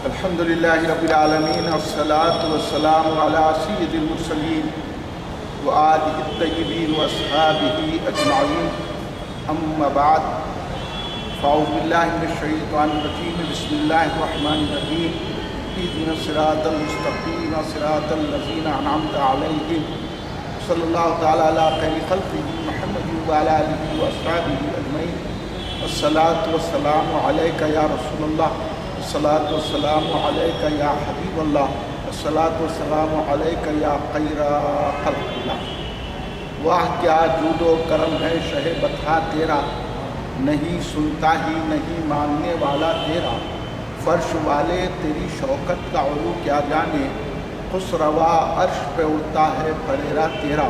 الحمد لله رب العالمين والصلاة والسلام على سيد المرسلين وآله الطيبين وأصحابه أجمعين أما بعد فأعوذ بالله من الشيطان الرجيم بسم الله الرحمن الرحيم اهدنا الصراط المستقيم صراط الذين أنعمت عليهم صلى الله تعالى على خير خلقه محمد وعلى آله وأصحابه أجمعين الصلاة والسلام عليك يا رسول الله الصلاة والسلام عليك يا حبيب الله الصلاة والسلام عليك يا خير خلق الله۔ واہ کیا جود و کرم ہے شہ بطحا تیرا، نہیں سنتا ہی نہیں ماننے والا تیرا، فرش والے تیری شوکت کا علو کیا جانے، خسروا عرش پہ اڑتا ہے پھریرا تیرا۔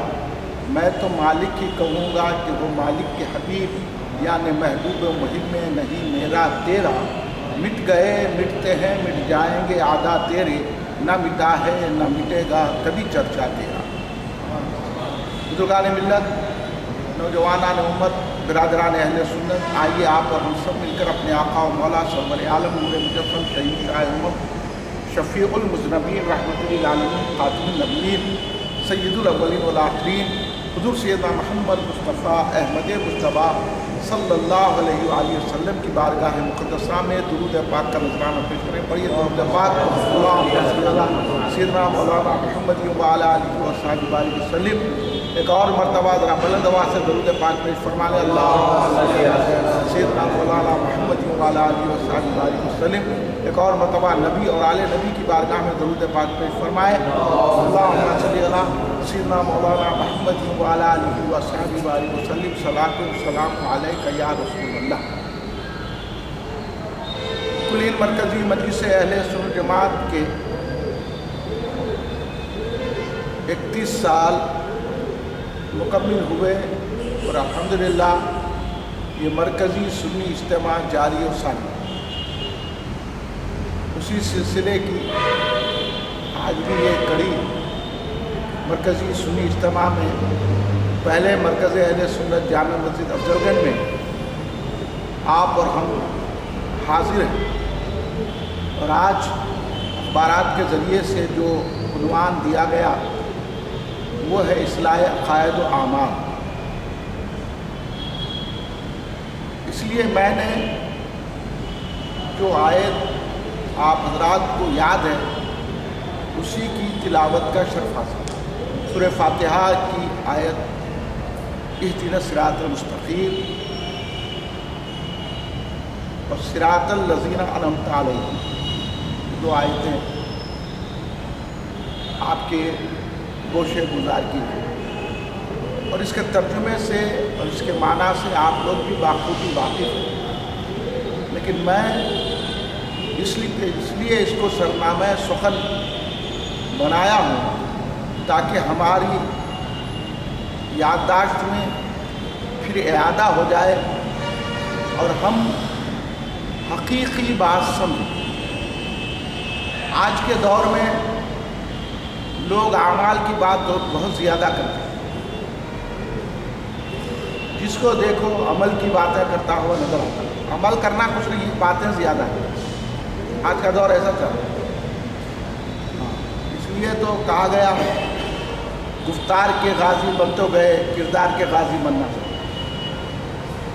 میں تو مالک ہی کہوں گا کہ وہ مالک کے حبیب یعنی محبوب محب میں نہیں میرا تیرا۔ مٹ گئے مٹتے ہیں مٹ جائیں گے عادا تیرے، نہ مٹا ہے نہ مٹے گا کبھی چرچا تیرا۔ بزرگان ملت، نوجوانان امت، برادران اہل سنت، آئیے آپ اور ہم سب مل کر اپنے آقا و مولا سرور عالم نور مجسم شہید شاہ امت شفیع المذنبین رحمۃ للعالمین خاتم النبیین سید الاولین والآخرین حضور سیدنا محمد مصطفیٰ احمد مجتبیٰ صلی اللہ علیہ وآلہ وسلم کی بارگاہ مقدسہ میں درود پاک کا نذرانہ پیش کریں۔ پڑھیے درود پاک سیدنا مولانا محمد وعلی آلہ وصحبہ وسلم۔ ایک اور مرتبہ ذرا بلند آواز سے درود پاک پیش فرما لیں۔ اللہ سیدنا مولانا محمد وعلی آلہ وصحبہ وسلم۔ ایک اور مرتبہ نبی اور آل نبی کی بارگاہ میں درود پاک پیش فرمائے۔ اللہم صلی علی سیدنا مولانا محمد وعلی آلہ وصحبہ وسلم۔ صلاۃ و سلام علیک یا رسول اللہ۔ کلین مرکزی مجلس اہل سنت جماعت کے 31 سال مکمل ہوئے اور الحمدللہ یہ مرکزی سنی اجتماع جاری و ساری، اسی سلسلے کی آج بھی یہ کڑی مرکزی سنی اجتماع میں پہلے مرکز اہل سنت جامع مسجد افضل گنج میں آپ اور ہم حاضر ہیں، اور آج اخبارات کے ذریعے سے جو عنوان دیا گیا وہ ہے اصلاح عقائد و اعمال۔ اس لیے میں نے جو آیت آپ حضرات کو یاد ہے اسی کی تلاوت کا شرف حاصل۔ سورہ فاتحہ کی آیت اہدنا الصراط المستقیم اور صراط الذین انعمت علیہم، دو آیتیں آپ کے گوشے گزار کی ہیں، اور اس کے ترجمے سے اور اس کے معنی سے آپ لوگ بھی بخوبی واقف ہیں، لیکن میں اس لیے اس کو سرنامہ سخن بنایا ہوں تاکہ ہماری یادداشت میں پھر اعادہ ہو جائے اور ہم حقیقی بات سمجھیں۔ آج کے دور میں لوگ اعمال کی بات بہت زیادہ کرتے ہیں، جس کو دیکھو عمل کی باتیں کرتا ہوا نظر آتا ہے۔ عمل کرنا کچھ نہیں، باتیں زیادہ ہیں۔ آج کا دور ایسا چل رہا ہے، اس لیے تو کہا گیا گفتار کے غازی بن تو گئے، کردار کے غازی بننا چاہیے۔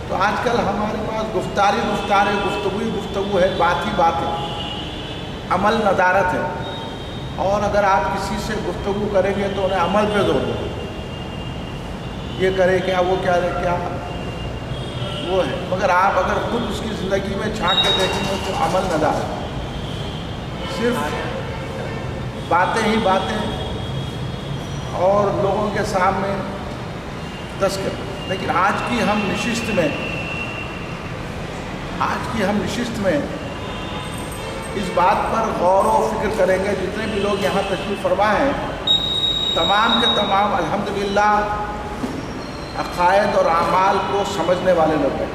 تو آج کل ہمارے پاس گفتار ہے، گفتگو ہے، بات ہی بات ہے، عمل ندارت ہے۔ اور اگر آپ کسی سے گفتگو کریں گے تو انہیں عمل پہ زور دیں، یہ کرے کیا، وہ کیا وہ ہے، مگر آپ اگر خود اس کی زندگی میں چھانٹ کے دیکھیں گے تو عمل ندار ہے، صرف باتیں ہی باتیں اور لوگوں کے سامنے تذکر۔ لیکن آج کی ہم نشست میں اس بات پر غور و فکر کریں گے، جتنے بھی لوگ یہاں تشریف فرما ہیں تمام کے تمام الحمدللہ عقائد اور اعمال کو سمجھنے والے لوگ ہیں،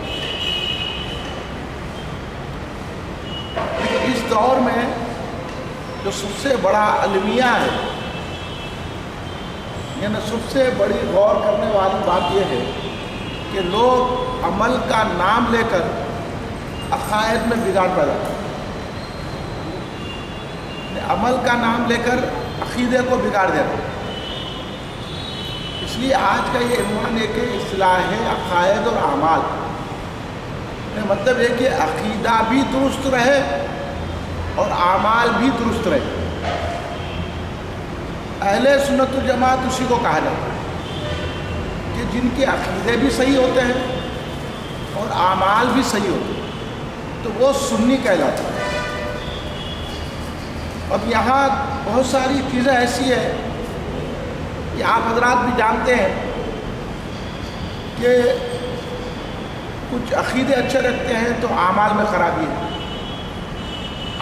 لیکن اس دور میں جو سب سے بڑا المیہ ہے، یعنی سب سے بڑی غور کرنے والی بات یہ ہے کہ لوگ عمل کا نام لے کر عقائد میں بگاڑ پیدا کرتے ہیں۔ عمل کا نام لے کر عقیدے کو بگاڑ دے رہے ہیں۔ اس لیے آج کا یہ عنوان ہے کہ اصلاح عقائد اور اعمال، مطلب یہ کہ عقیدہ بھی درست رہے اور اعمال بھی درست رہے۔ اہل سنت الجماعت اسی کو کہا جاتا ہے کہ جن کے عقیدے بھی صحیح ہوتے ہیں اور اعمال بھی صحیح ہوتے ہیں، تو وہ سنی کہلاتا ہے۔ اب یہاں بہت ساری چیزیں ایسی ہیں کہ آپ حضرات بھی جانتے ہیں کہ کچھ عقیدے اچھے رکھتے ہیں تو اعمال میں خرابی ہے،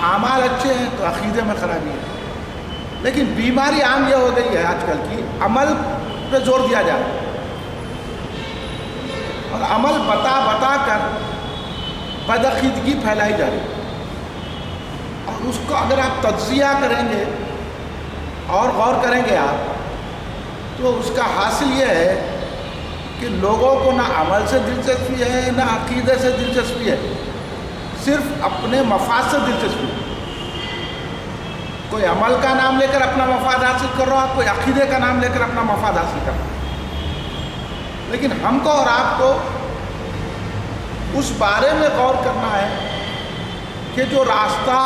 اعمال اچھے ہیں تو عقیدے میں خرابی ہے۔ لیکن بیماری عام یہ ہو گئی ہے آج کل کی، عمل پہ زور دیا جا رہا ہے اور عمل بتا کر بدعقیدگی پھیلائی جا رہی ہے۔ اور اس کو اگر آپ تجزیہ کریں گے اور غور کریں گے آپ، تو اس کا حاصل یہ ہے کہ لوگوں کو نہ عمل سے دلچسپی ہے نہ عقیدے سے دلچسپی ہے، صرف اپنے مفاد سے دلچسپی ہے۔ کوئی عمل کا نام لے کر اپنا مفاد حاصل کر رہا ہے، کوئی عقیدے کا نام لے کر اپنا مفاد حاصل کر رہا ہے۔ لیکن ہم کو اور آپ کو اس بارے میں غور کرنا ہے کہ جو راستہ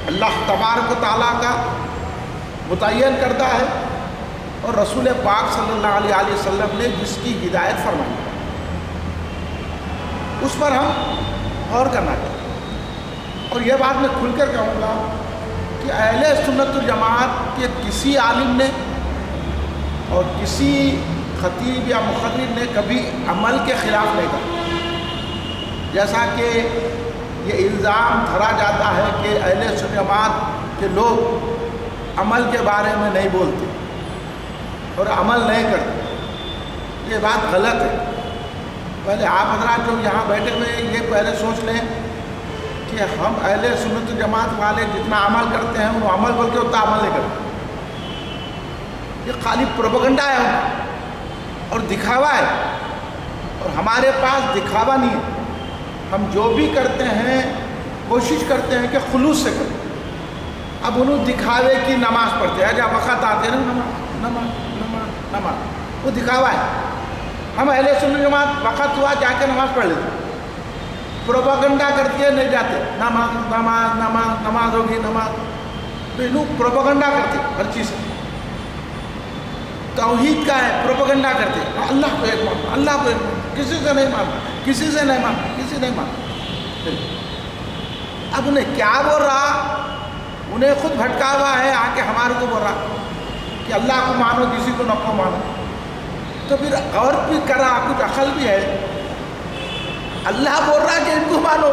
اللہ تبارک و تعالیٰ کا متعین کردہ ہے اور رسول پاک صلی اللہ علیہ وسلم نے جس کی ہدایت فرمائی، اس پر ہم غور کرنا چاہیے۔ اور یہ بات میں کھل کر کہوں گا کہ اہل سنت الجماعت کے کسی عالم نے اور کسی خطیب یا مقرر نے کبھی عمل کے خلاف نہیں کہا، جیسا کہ یہ الزام دھرا جاتا ہے کہ اہل سنت جماعت کے لوگ عمل کے بارے میں نہیں بولتے اور عمل نہیں کرتے۔ یہ بات غلط ہے۔ پہلے آپ حضرات جو یہاں بیٹھے ہوئے ہیں یہ پہلے سوچ لیں کہ ہم اہل سنت جماعت والے جتنا عمل کرتے ہیں وہ عمل بول کے اتنا عمل نہیں کرتے۔ یہ خالی پروپیگنڈا ہے اور دکھاوا ہے، اور ہمارے پاس دکھاوا نہیں ہے۔ ہم جو بھی کرتے ہیں کوشش کرتے ہیں کہ خلوص سے کریں۔ اب انہوں دکھاوے کی نماز پڑھتے ہیں، جب وقت آتے ہیں نماز وہ دکھاوا ہے۔ ہم اہل سنت جماعت وقت ہوا جا کے نماز پڑھ لیتے، پروپیگنڈا کرتے نہیں جاتے، نماز ہوگی نماز، تو انہوں پروپیگنڈا کرتے ہر چیز کا۔ توحید کا ہے پروپیگنڈا کرتے، اللہ کو ایک ماننا، اللہ کو ایک ماننا، کسی سے نہیں ماننا، کسی سے نہیں ماننا، کسی نہیں ماننا۔ اب انہیں کیا بول رہا، انہیں خود بھٹکا ہوا ہے، آ کے ہمارے کو بول رہا کہ اللہ کو مانو کسی کو نہ کو مانو۔ تو پھر اور بھی کر رہا، کچھ عقل بھی ہے۔ اللہ بول رہا کہ ان کو مانو،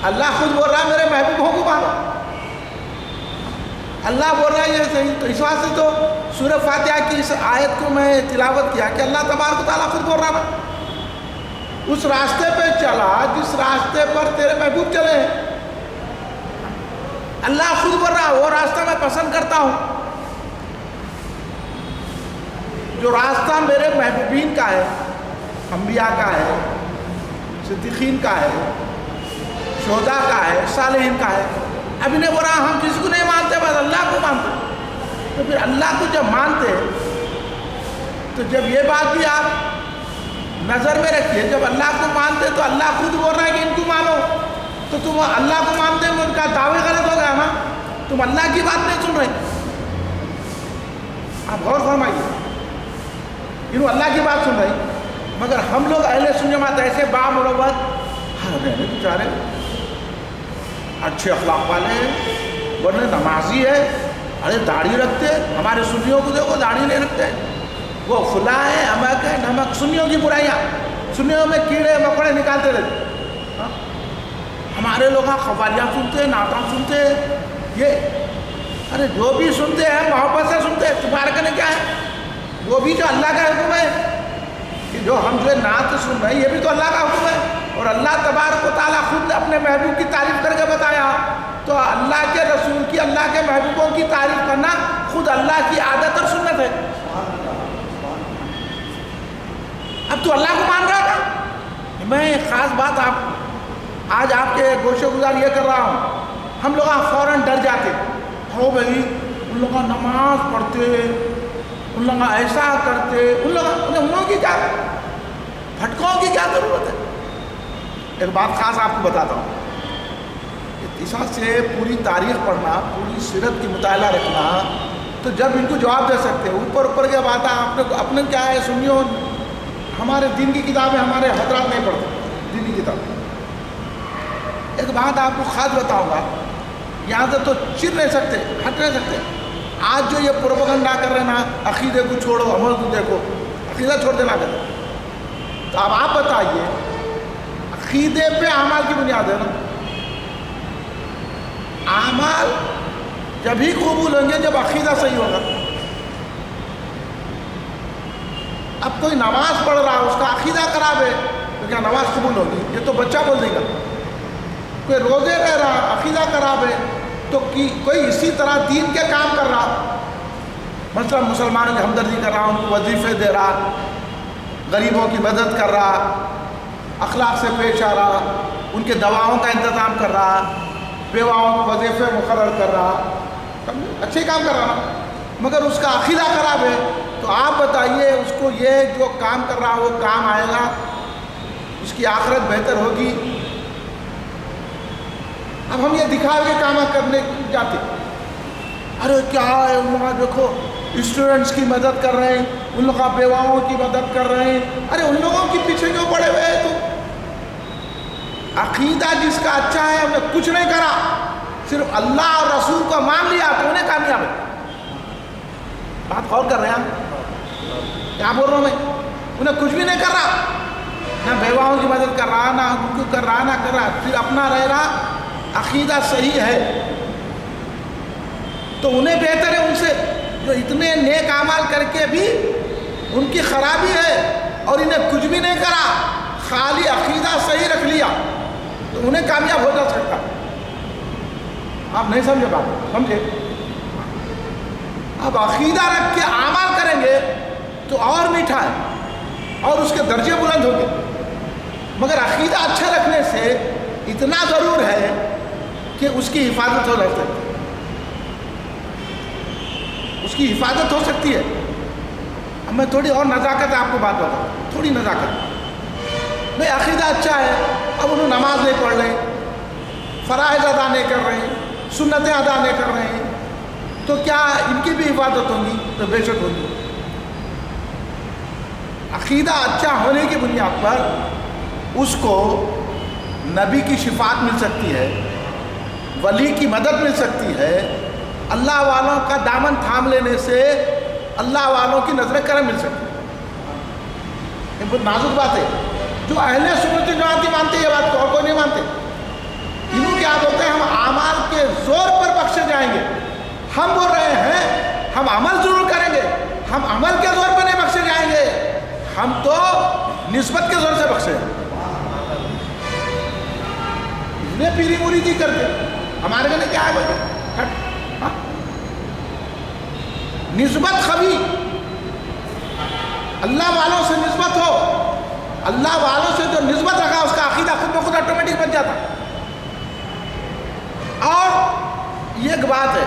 اللہ خود بول رہا میرے محبوبوں کو مانو، اللہ بول رہا ہے یہ صحیح۔ تو اس واسطے تو سورہ فاتحہ کی اس آیت کو میں تلاوت کیا کہ اللہ تبارک و تعالیٰ خود بول رہا ہے اس راستے پہ چلا جس راستے پر تیرے محبوب چلے ہیں۔ اللہ خود بول رہا وہ راستہ میں پسند کرتا ہوں، جو راستہ میرے محبوبین کا ہے، انبیاء کا ہے، صدیقین کا ہے، شہداء کا ہے، صالحین کا ہے۔ اب انہیں بولا ہم کسی کو نہیں مانتے، بس اللہ کو مانتے۔ تو پھر اللہ کو جب مانتے تو جب یہ بات بھی آپ نظر میں رکھیے، جب اللہ کو مانتے تو اللہ خود بول رہا ہے کہ ان کو مانو، تو تم اللہ کو مانتے ہیں ان کا دعوی غلط ہو گیا نا، تم اللہ کی بات نہیں سن رہے۔ آپ غور فرمائیے، انہوں اللہ کی بات سن رہے، مگر ہم لوگ اہل سنت جماعت ایسے بامروت رہنے بیچارے اچھے اخلاق والے ہیں، ورنہ نمازی ہے، ارے داڑھی رکھتے، ہمارے سنیوں کو دیکھو داڑھی نہیں رکھتے، وہ فلاں ہے، امک ہے، نمک، سنیوں کی برائیاں، سنیوں میں کیڑے مکوڑے نکالتے رہتے۔ ہمارے لوگ قوالیاں سنتے، نعتاں سنتے، یہ ارے جو بھی سنتے ہیں محبت سے سنتے، تمہارے کہنے کیا ہے؟ وہ بھی جو اللہ کا حکم ہے کہ جو ہم جو نعت سن رہے ہیں یہ بھی تو اللہ کا حکم ہے، اور اللہ تبارک و تعالیٰ خود اپنے محبوب کی تعریف کر کے بتایا، تو اللہ کے رسول کی، اللہ کے محبوبوں کی تعریف کرنا خود اللہ کی عادت اور سنت ہے۔ اب تو اللہ کو مان رہا تھا۔ میں خاص بات آج آپ کے گوشے گزار یہ کر رہا ہوں، ہم لوگ فوراً ڈر جاتے، ہو بھائی ان لوگ نماز پڑھتے، ان لوگ ایسا کرتے، انہوں کی کیا بھٹکاؤں کی کیا ضرورت ہے؟ ایک بات خاص آپ کو بتاتا ہوں، اس سے پوری تاریخ پڑھنا، پوری سیرت کی مطالعہ رکھنا، تو جب ان کو جواب دے سکتے ہیں۔ اوپر کیا بات ہے، اپنے کیا ہے سنیو، ہمارے دین کی کتابیں ہمارے حضرات نہیں پڑھتے، دینی کتاب۔ ایک بات آپ کو خاص بتاؤں گا، یہاں سے تو چر نہیں سکتے، ہٹ نہیں سکتے۔ آج جو یہ پروپیگنڈا کر رہے ہیں نا، عقیدے کو چھوڑو، عمل کو دیکھو، عقیدہ چھوڑ دینا کہتے ہیں۔ تو اب آپ بتائیے، عقیدے پہ اعمال کی بنیاد ہے نا، اعمال جب ہی قبول ہوں گے جب عقیدہ صحیح ہوگا۔ اب کوئی نماز پڑھ رہا، اس کا عقیدہ خراب ہے تو کیا نماز قبول ہوگی؟ یہ تو بچہ بول دے گا۔ کوئی روزے رہ رہا، عقیدہ خراب ہے تو کوئی اسی طرح دین کے کام کر رہا، مثلا مسلمانوں کی ہمدردی کر رہا، ان کو وظیفے دے رہا، غریبوں کی مدد کر رہا، اخلاق سے پیش آ رہا، ان کے دواؤں کا انتظام کر رہا، بیواؤں کو وظیفے مقرر کر رہا، اچھے کام کر رہا، مگر اس کا عقیدہ خراب ہے، تو آپ بتائیے اس کو یہ جو کام کر رہا وہ کام آئے گا؟ اس کی آخرت بہتر ہوگی؟ اب ہم یہ دکھاوے کے کام کرنے جاتے، ارے کیا ہے وہاں دیکھو اسٹوڈنٹس کی مدد کر رہے ہیں، ان لوگوں بیواؤں کی مدد کر رہے ہیں، ارے ان لوگوں کے پیچھے کیوں پڑے ہوئے ہیں؟ تو عقیدہ جس کا اچھا ہے، انہیں کچھ نہیں کرا، صرف اللہ اور رسول کو مان لیا تو انہیں کامیاب ہے۔ بات غور کر رہے ہیں آپ؟ کیا بول رہا ہوں میں؟ انہیں کچھ بھی نہیں کر رہا، نہ بیواؤں کی مدد کر رہا، نہ ان کو کر رہا، نہ کر رہا، پھر اپنا رہ رہا، عقیدہ صحیح ہے تو انہیں بہتر ہے ان سے جو اتنے نیک اعمال کر کے بھی ان کی خرابی ہے اور انہیں کچھ بھی نہیں کرا، خالی عقیدہ صحیح رکھ لیا تو انہیں کامیاب ہو جا سکتا۔ آپ نہیں سمجھے بات؟ سمجھے؟ اب عقیدہ رکھ کے اعمال کریں گے تو اور میٹھا ہے اور اس کے درجے بلند ہوں گے، مگر عقیدہ اچھا رکھنے سے اتنا ضرور ہے کہ اس کی حفاظت ہو سکتی ہے، اس کی حفاظت ہو سکتی ہے۔ اب میں تھوڑی اور نزاکت آپ کو بات بتاؤں، تھوڑی نزاکت۔ بھئی عقیدہ اچھا ہے، اب انہوں نماز نہیں پڑھ رہے، فرائض ادا نہیں کر رہے ہیں، سنتیں ادا نہیں کر رہے ہیں، تو کیا ان کی بھی حفاظت ہوگی؟ تو بے شک ہوگی۔ عقیدہ اچھا ہونے کی بنیاد پر اس کو نبی کی شفاعت مل سکتی ہے، ولی کی مدد مل سکتی ہے، اللہ والوں کا دامن تھام لینے سے اللہ والوں کی نظر کرم مل سکتی ہے۔ یہ بہت نازک بات ہے، جو اہل سنت جماعت مانتے یہ بات کو، اور کوئی نہیں مانتے۔ انہوں کیا بولتے ہیں؟ ہم اعمال کے زور پر بخشے جائیں گے۔ ہم بول رہے ہیں ہم عمل ضرور کریں گے، ہم عمل کے زور پر نہیں بخشے جائیں گے، ہم تو نسبت کے زور سے بخشے ہیں۔ اتنے پیری مریدی کرتے ہمارے گھر کیا ہے بولتے نسبت خبی، اللہ والوں سے نسبت ہو، اللہ والوں سے جو نسبت رکھا اس کا عقیدہ خود بخود آٹومیٹک بن جاتا۔ اور یہ ایک بات ہے،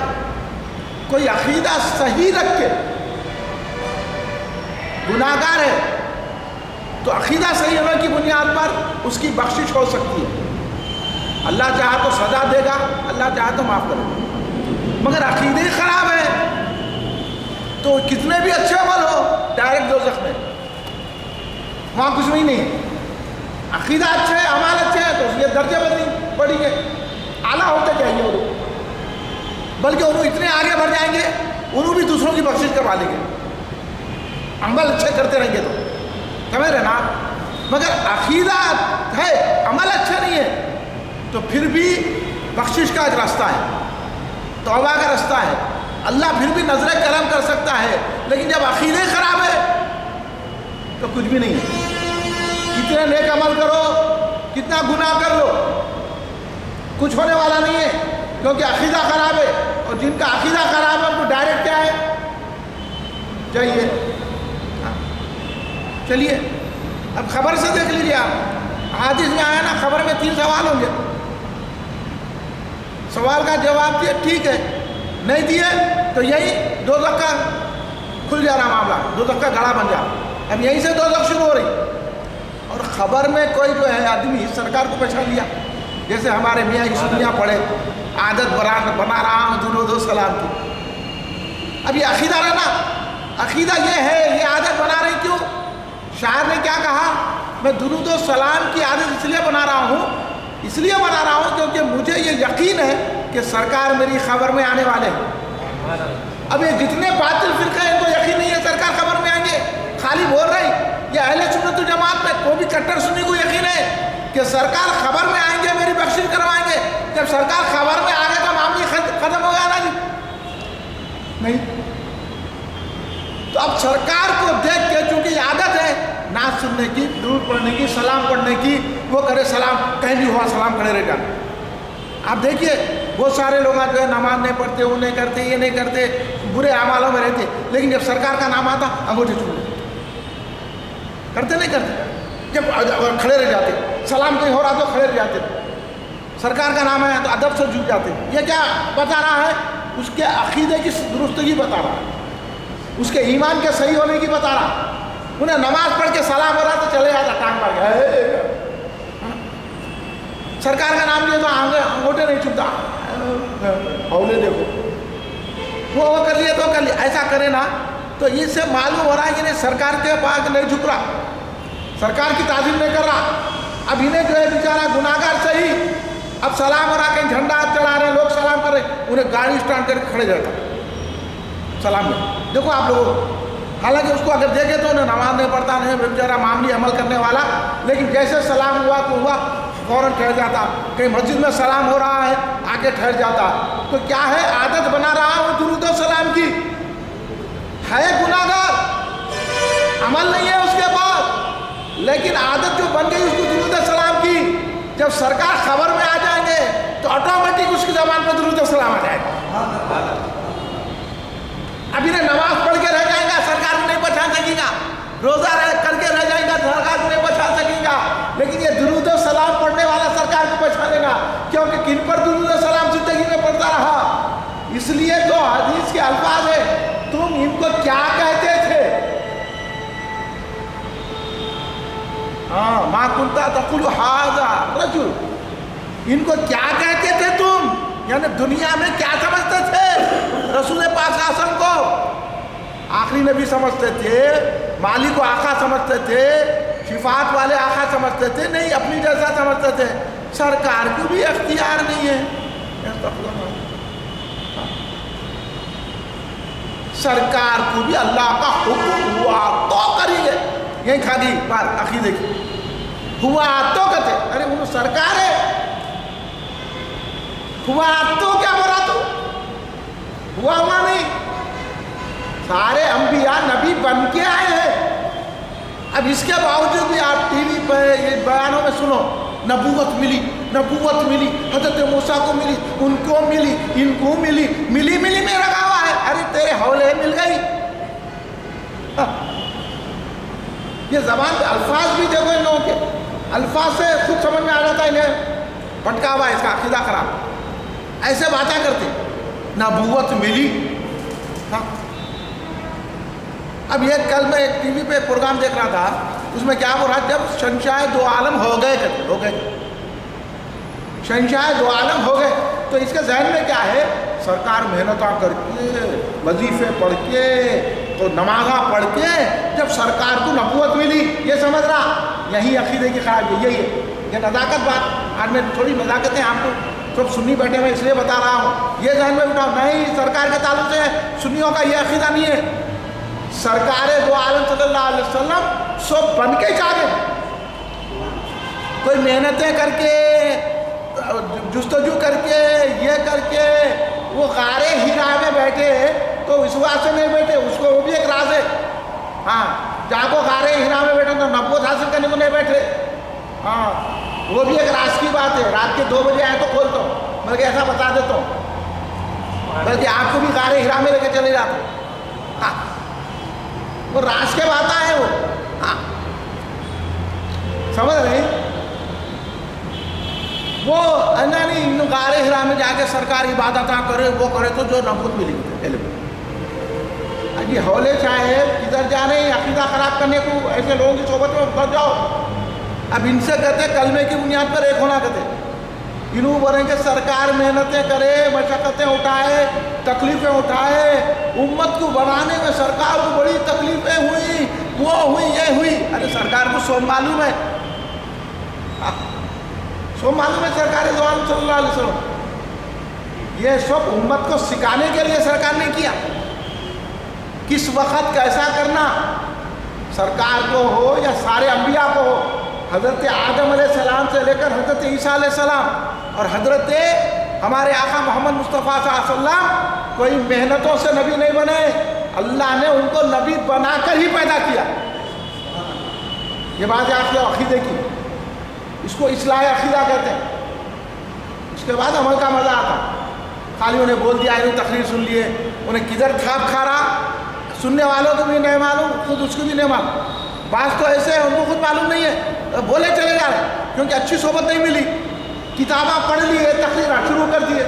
کوئی عقیدہ صحیح رکھ کے گناہگار ہے تو عقیدہ صحیح ہونے کی بنیاد پر اس کی بخشش ہو سکتی ہے، اللہ چاہا تو سزا دے گا، اللہ چاہا تو معاف کرے گا۔ مگر عقیدے ہی خراب ہے تو کتنے بھی اچھے عمل ہو ڈائریکٹ دوزخ میں، وہاں کچھ بھی نہیں ہے۔ عقیدہ اچھا ہے، عمل اچھے ہے تو اس لیے درجے بدلی پڑیں گے، اعلیٰ ہوتے جائیں گے، بلکہ انہوں اتنے آگے بڑھ جائیں گے، انہوں بھی دوسروں کی بخشش کروا لیں گے، عمل اچھے کرتے رہیں گے تو سمجھ رہے نا۔ مگر عقیدہ ہے، عمل اچھا نہیں ہے تو پھر بھی بخشش کا ایک راستہ ہے، توبہ کا راستہ ہے، اللہ پھر بھی نظر کرم کر سکتا ہے۔ لیکن جب عقیدے خراب ہے تو کچھ بھی نہیں ہے، کتنے نیک عمل کرو، کتنا گناہ کر لو، کچھ ہونے والا نہیں ہے، کیونکہ عقیدہ خراب ہے۔ اور جن کا عقیدہ خراب ہے ان کو ڈائریکٹ کیا ہے چاہیے۔ چلیے اب خبر سے دیکھ لیجیے آپ، حدیث میں آیا نا، خبر میں 3 سوال ہوں گے۔ سوال کا جواب دیا، ٹھیک ہے، نہیں دیے تو یہی دوزخ کا کھل جا رہا معاملہ، دوزخ کا گڑھا بن جا رہا، اب یہیں سے دوزخ شروع ہو رہی۔ اور خبر میں کوئی جو ہے آدمی سرکار کو پہچان لیا، جیسے ہمارے میاں کی سنیاں پڑھے، عادت بنا رہا ہوں درود و سلام کی۔ اب یہ عقیدہ رہنا، عقیدہ یہ ہے، یہ عادت بنا رہی کیوں؟ شاعر نے کیا کہا، میں درود و سلام کی عادت اس لیے بنا رہا ہوں کیونکہ مجھے یہ یقین ہے کہ سرکار میری خبر میں آنے والے ہیں۔ اب یہ جتنے باطل فرقے ہیں ان کو یقین نہیں ہے سرکار خبر میں آئیں گے، خالی بول رہی۔ یہ اہل سنت و جماعت میں کوئی بھی کٹر سنی کو یقین ہے کہ سرکار خبر میں آئیں گے، میری بخشش کروائیں گے۔ جب سرکار خبر میں آ گئے تو معاملہ ختم ہو گیا نا جی، نہیں۔ تو اب سرکار کو دیکھ کے چونکہ یہ عادت ہے نعت سننے کی، درود پڑھنے کی، سلام پڑھنے کی، وہ کرے سلام، کہیں بھی ہوا سلام کھڑے رہ جانا۔ آپ دیکھیے بہت سارے لوگ جو ہے نماز نہیں پڑھتے، وہ نہیں کرتے، یہ نہیں کرتے، برے اعمالوں میں رہتے، لیکن جب سرکار کا نام آتا انگوٹھی چھوڑ دیتے، کرتے نہیں کرتے، جب کھڑے رہ جاتے، سلام کہیں ہو رہا تو کھڑے رہ جاتے، سرکار کا نام ہے تو ادب سے جھک جاتے۔ یہ کیا بتا رہا ہے؟ اس کے عقیدے کی درستگی بتا رہا ہے، اس کے ایمان کے صحیح ہونے کی بتا رہا۔ انہیں نماز پڑھ کے سلام ہو رہا تو چلے جاتا، ٹانگ مار گیا، سرکار کا نام لیا تو انگوٹھے نہیں چھپتا، ہولے دیکھو، وہ کر لیا تو کر لیا، ایسا کرے نا تو اس سے معلوم ہو رہا ہے کہ نہیں سرکار کے پاس نہیں جھک رہا، سرکار کی تعظیم نہیں کر رہا۔ اب انہیں جو ہے بیچارہ گناہگار صحیح، اب سلام ہو رہا، کہیں جھنڈا چلا رہے، لوگ سلام کر رہے، انہیں گاڑی اسٹارٹ کر کے کھڑے جاتا سلام میں۔ دیکھو آپ لوگوں، حالانکہ اس کو اگر دیکھے تو انہیں نماز نہیں پڑھتا، نہیں بیچارہ معمولی عمل کرنے والا، لیکن جیسے سلام ہوا تو ہوا، فوراً ٹھہر جاتا۔ کہیں مسجد میں سلام ہو رہا ہے آگے ٹھہر جاتا۔ تو کیا ہے؟ عادت بنا رہا ہوں درود و سلام کی، ہے گناہگار، عمل نہیں ہے اس کے پاس، لیکن عادت جو بن گئی اس کو درود و سلام کی، جب سرکار خبر میں آ جائیں گے تو آٹومیٹک اس کی زبان پہ درود و سلام آ جائے گا۔ اب انہیں نماز پڑھ کے رہ جائے گا، سرکار کو نہیں پہچان سکے گا، روزہ کر کے رہ جائے گا، سرکار کو نہیں پہچان سکے گا، لیکن یہ درود و سلام پڑھنے والا سرکار کو پہچانے گا، کیونکہ کن پر درود و سلام زندگی میں پڑھتا رہا۔ اس لیے تو حدیث کے الفاظ ہے، تم ان کو کیا کہتے تھے؟ ما کنتا تقول ھذا رجل، ان کو کیا کہتے تھے تم؟ یعنی دنیا میں کیا سمجھتے تھے رسول پاک صلی اللہ علیہ وسلم کو؟ آخری نبی سمجھتے تھے، مالک کو آقا سمجھتے تھے، شفاعت والے آقا سمجھتے تھے؟ نہیں، اپنی جیسا سمجھتے تھے۔ سرکار کو بھی اختیار نہیں ہے، سرکار کو بھی اللہ کا حکم ہوا تو کریں گے، یہیں کھا گئی بات عقیدے کی، ہوا تو کہتے، ارے وہ سرکار ہے، ہوا تو کیا ہو رہا تو ہوا نہیں، سارے انبیاء نبی بن کے آئے ہیں۔ اب اس کے باوجود بھی آپ ٹی وی پہ یہ بیانوں میں سنو، نبوت ملی، نبوت ملی، حضرت موسیٰ کو ملی، ان کو ملی، ان کو ملی، ملی میں رکھا ہوا ہے۔ ارے تیرے حولے مل گئی، یہ زبان پہ الفاظ بھی دیکھو ان لوگوں کے، الفاظ سے خود سمجھ میں آ جاتا ہے انہیں بھٹکا ہوا ہے، اس کا عقیدہ خراب، ایسے باتیں کرتے، نبوت ملی۔ اب یہ کل میں ایک ٹی وی پہ پروگرام دیکھ رہا تھا، اس میں کیا ہو رہا ہے، جب شہنشاہ دو عالم ہو گئے، شہنشاہ دو عالم ہو گئے تو اس کے ذہن میں کیا ہے، سرکار محنتاں کر کے، وظیفے پڑھ کے، تو نمازاں پڑھ کے جب سرکار کو نبوت ملی، یہ سمجھ رہا، یہی عقیدے کی خرابی، یہی ہے یہ نزاکت بات۔ آج میں تھوڑی نزاکتیں آپ کو سب سنی بیٹھے میں اس لیے بتا رہا ہوں، یہ ذہن میں بٹھاؤ، نہیں، سرکار کے تعلق سے سنیوں کا یہ عقیدہ نہیں ہے، سرکار دو عالم صلی اللہ علیہ وسلم سب بن کے چاہے، کوئی محنتیں کر کے، جستجو کر کے، یہ کر کے، وہ غار ہرا میں بیٹھے تو اس واسطے نہیں بیٹھے، اس کو وہ بھی ایک راز ہے، ہاں، جہاں کو غار ہرا میں بیٹھے تو نبوت حاصل کرنے کو نہیں بیٹھے، ہاں، وہ بھی ایک راز کی بات ہے، رات کے 2 بجے آئے تو کھولتا ہوں، بلکہ ایسا بتا دیتا ہوں، بلکہ آپ کو بھی غار ہرا میں لے کے چلے جاتے، ہاں، وہ راز کے بات ہے وہ، ہاں، سمجھ رہے ہیں؟ وہ نہیں غار ہرا میں جا کے سرکار عبادت کرے وہ کرے تو جو نبوت ملی علم یہ ہولے چاہے کدھر جا رہے ہیں عقیدہ خراب کرنے کو ایسے لوگوں کی صحبت میں بچ جاؤ. اب ان سے کہتے کلمے کی بنیاد پر ایک ہونا کہتے انہوں بولیں کہ سرکار محنتیں کرے مشقتیں اٹھائے تکلیفیں اٹھائے امت کو بنانے میں سرکار کو بڑی تکلیفیں ہوئی وہ ہوئی یہ ہوئی. ارے سرکار کو سو معلوم ہے سو معلوم ہے سرکار دو عالم صلی اللہ علیہ وسلم یہ سب امت کو سکھانے کے لیے سرکار نے کیا. کس وقت کیسا کرنا سرکار کو ہو یا سارے انبیاء کو ہو حضرت آدم علیہ السلام سے لے کر حضرت عیسیٰ علیہ السلام اور حضرت ہمارے آقا محمد مصطفیٰ صلی اللہ علیہ وسلم کوئی محنتوں سے نبی نہیں بنے اللہ نے ان کو نبی بنا کر ہی پیدا کیا. یہ بات ہے آپ کے عقیدے کی اس کو اصلاح عقیدہ کہتے ہیں. اس کے بعد عمل کا مزہ آتا خالی انہیں بول دیا انہیں تقریر سن لیے انہیں کدھر تھاپ کھا رہا سننے والوں کو بھی نہیں معلوم خود اس کو بھی نہیں معلوم. بعض تو ایسے ہیں ان کو خود معلوم نہیں ہے بولے چلے جا رہے کیونکہ اچھی صحبت نہیں ملی کتابیں پڑھ لیے تقریر شروع کر دیے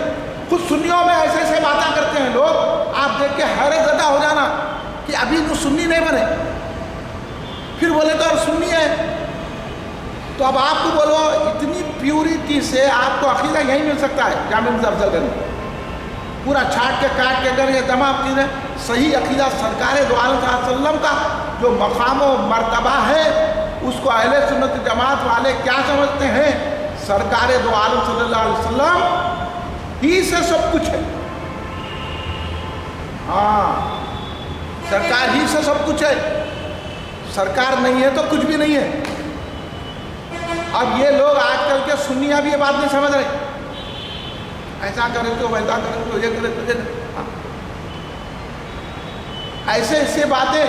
خود سنیوں میں ایسے ایسے باتیں کرتے ہیں لوگ آپ دیکھ کے حیرت زدہ ہو جانا کہ ابھی وہ سنی نہیں بنے پھر بولے تو اور سنی ہے. تو اب آپ کو بولو اتنی پیورٹی سے آپ کو عقیدہ یہی مل سکتا ہے جامع افضل کرنے پورا چھاٹ کے کاٹ کے اگر یہ تمام چیزیں صحیح عقیدہ سرکار دو عالم صلی اللہ علیہ وسلم کا جو مقام و مرتبہ ہے اس کو اہل سنت جماعت والے کیا سمجھتے ہیں سرکار دو عالم صلی اللہ علیہ وسلم ہی سے سب کچھ ہے. ہاں سرکار ہی سے سب کچھ ہے سرکار نہیں ہے تو کچھ بھی نہیں ہے. اب یہ لوگ آج کل کے سنیاں بھی یہ بات نہیں سمجھ رہے ایسا کرے تو ویسا کرے تو یہ کرے تو ایسے ایسے باتیں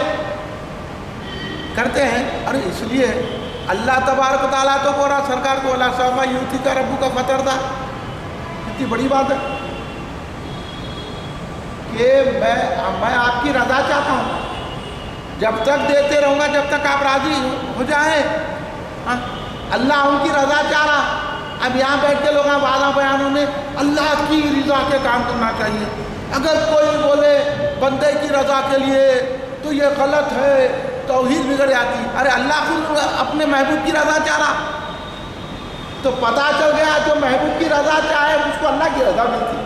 کرتے ہیں. اور اس لیے اللہ تبارک و تعالیٰ تو بول رہا سرکار کو اللہ صاحبہ یوتھی کا ربو کا فطر تھا کتنی بڑی بات ہے کہ میں آپ کی رضا چاہتا ہوں جب تک دیتے رہوں گا جب تک آپ راضی ہو جائیں. اللہ ان کی رضا چاہ رہا. اب یہاں بیٹھ کے لوگ وعدہ بیانوں میں اللہ کی رضا کے کام کرنا چاہیے. اگر کوئی بولے بندے کی رضا کے لیے تو یہ غلط ہے توحید بگڑ جاتی. ارے اللہ خود اپنے محبوب کی رضا چاہ رہا تو پتہ چل گیا جو محبوب کی رضا چاہے اس کو اللہ کی رضا ملتی.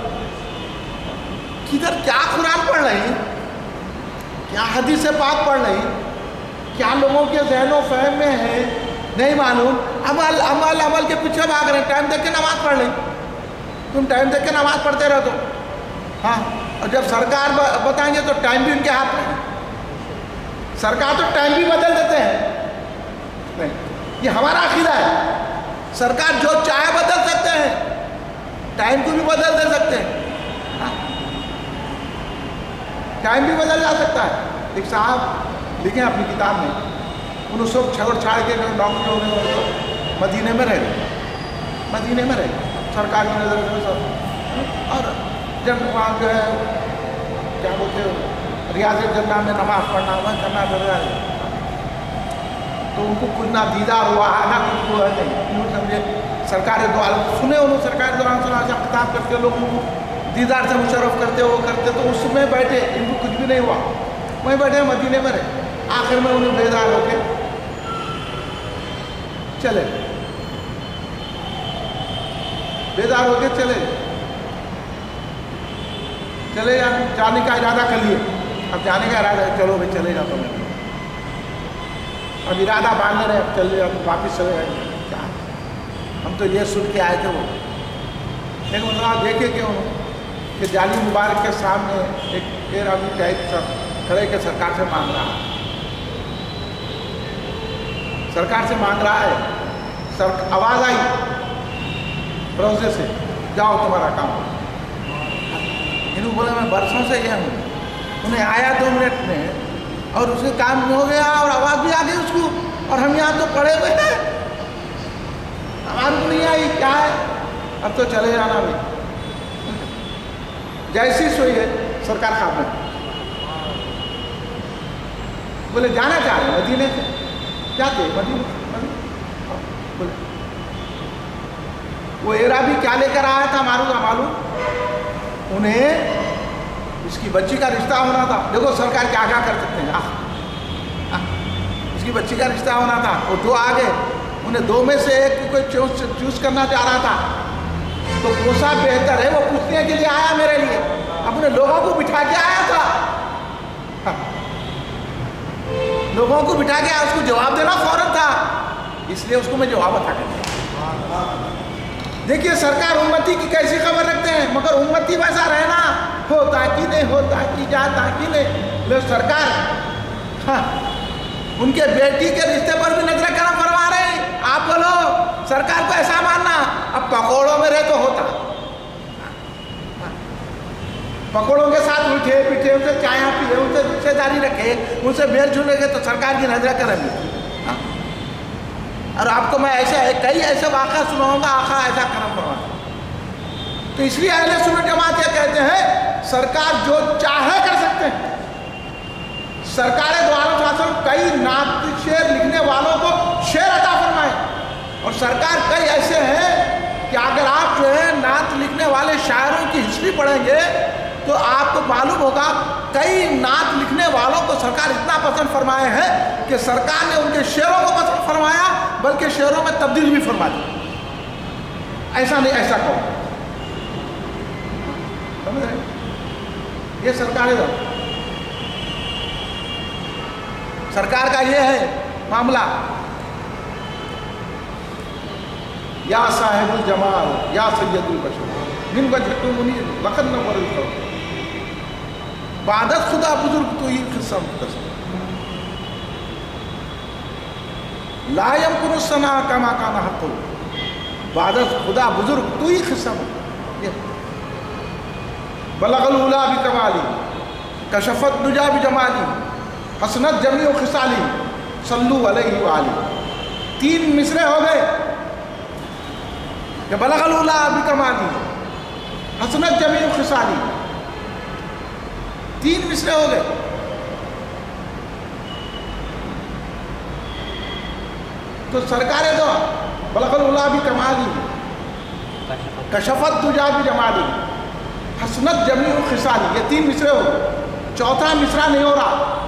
کدھر کیا قرآن پڑھ رہے ہیں کیا حدیث پاک پڑھ رہے ہیں کیا لوگوں کے ذہن و فہم میں ہے نہیں معلوم. عمل عمل عمل کے پیچھے بھاگ رہے ہیں. ٹائم دیکھ کے نماز پڑھ لیں تم ٹائم دیکھ کے نماز پڑھتے رہو تو ہاں اور جب سرکار بتائیں گے تو ٹائم بھی ان کے ہاتھ میں سرکار تو ٹائم بھی بدل دیتے ہیں نہیں یہ ہمارا عقیدہ ہے سرکار جو چاہے بدل سکتے ہیں ٹائم کو بھی بدل دے سکتے ہیں ٹائم بھی بدل جا سکتا ہے. ایک صاحب لکھیں اپنی کتاب میں انہوں سب چھوڑ چھاڑ کے جو ڈاکٹر ہونے والے مدینے میں رہے سرکار کی نظر میں سب. اور جب وہاں جو ہے کیا بولتے ہیں ریاض جنہ میں نماز پڑھنا ہوا کرنا پڑ رہا ہے تو ان کو کچھ نہ دیدار ہوا نہ کچھ ہوا نہیں. انہوں سمجھے سرکار دو عالم سنے انہوں سرکار دو عالم سے خطاب کرتے لوگوں کو دیدار سے مشرف کرتے وہ کرتے تو اس میں بیٹھے ان کو کچھ بھی نہیں ہوا وہیں بیٹھے مدینے میں رہے. آخر میں انہیں بیدار ہو کے چلے بیدار ہو کے چلے جانے کا ارادہ کر لیے. اب جانے کا ارادہ ہے چلو بھائی چلے جاتا ہوں اب ارادہ باندھ رہے اب چلے اب واپس چلے گئے. کیا ہم تو یہ سن کے آئے تھے وہ لیکن انہوں نے دیکھے کہ جالی مبارک کے سامنے ایک آدمی کھڑے کے سرکار سے مانگ رہا ہے آواز آئی روزے سے جاؤ تمہارا کام. انہوں بولے میں برسوں سے یہ ہوں انہیں آیا 2 منٹ میں اور اس کے کام ہو گیا اور آواز بھی آ گئی اس کو اور ہم یہاں تو پڑے ہوئے ہیں آواز کو نہیں آئی کیا ہے اب تو چلے جانا بھی. جیسی سوئی ہے سرکار خواب میں بولے جانا چاہ رہے مدینے سے جاتے مدینے بولے وہ اعرابی کیا لے کر آیا تھا معلوم؟ انہیں اس کی بچی کا رشتہ ہونا تھا. دیکھو سرکار کیا کر سکتے ہیں. اس کی بچی کا رشتہ ہونا تھا, وہ دو آ گئے, انہیں دو میں سے ایک کوئی چوز کرنا چاہ رہا تھا, تو کون سا بہتر ہے وہ پوچھنے کے لیے آیا میرے لیے. اپنے لوگوں کو بٹھا کے آیا تھا, لوگوں کو بٹھا کے اس کو جواب دینا فوراً تھا, اس لیے اس کو میں جواب عطا کر دیا. دیکھیے سرکار امتی کی کیسی خبر رکھتے ہیں, مگر امتی ویسا رہنا ہوتا کہ نہیں, ہوتا کہ جاتا کہ نہیں. سرکار ان کے بیٹی کے رشتے پر بھی نظر کرم فرما رہے ہیں. آپ بولو سرکار کو ایسا ماننا, اب پکوڑوں میں رہے تو ہوتا, پکوڑوں کے ساتھ اٹھے پیٹھے, ان سے چائے پیے, ان سے رشتے داری رکھے, ان سے میل جھولے گے تو سرکار کی نظر کرم گی. اور آپ کو میں کئی ایسے واقعہ سناؤں گا, آقا ایسا کرم فرما. تو اس لیے اہل سنت جماعت یہ کہتے ہیں سرکار جو چاہے کر سکتے ہیں. سرکار دو عالم صلی اللہ علیہ وسلم کئی نعت شعر لکھنے والوں کو شعر عطا فرمائے, اور سرکار کئی ایسے ہیں کہ اگر آپ جو ہے نعت لکھنے والے شاعروں کی ہسٹری پڑھیں گے تو آپ کو معلوم ہوگا کئی نعت لکھنے والوں کو سرکار اتنا پسند فرمائے ہیں کہ سرکار نے ان کے شعروں کو پسند فرمایا, بلکہ شعروں میں تبدیل بھی فرما دی. ایسا نہیں, ایسا کرو. سمجھ رہے یہ سرکار کا یہ ہے معاملہ. یا صاحب الجمال یا سید البشر من وجہ منیر لقد نور القلب بعدت خدا بزرگ تو ہی قسم لا يمكن الثناء كما كان حقه بعدت خدا بزرگ تو ہی قسم بلغ العلا بکمالی کشفت دجا بجمالی حسنت جمیع خصالی صلو علیہ وآلہ. 3 مصرے ہو گئے کہ بلغ العلا بکمالی حسنت جمیع خصالی, 3 مصرے ہو گئے. تو سرکار دو بلغ العلا بکمالی کشفت دجا بجمالی حسنت جمیع خصالی, یہ 3 مصرے ہو گئے. چوتھا مصرع نہیں ہو رہا.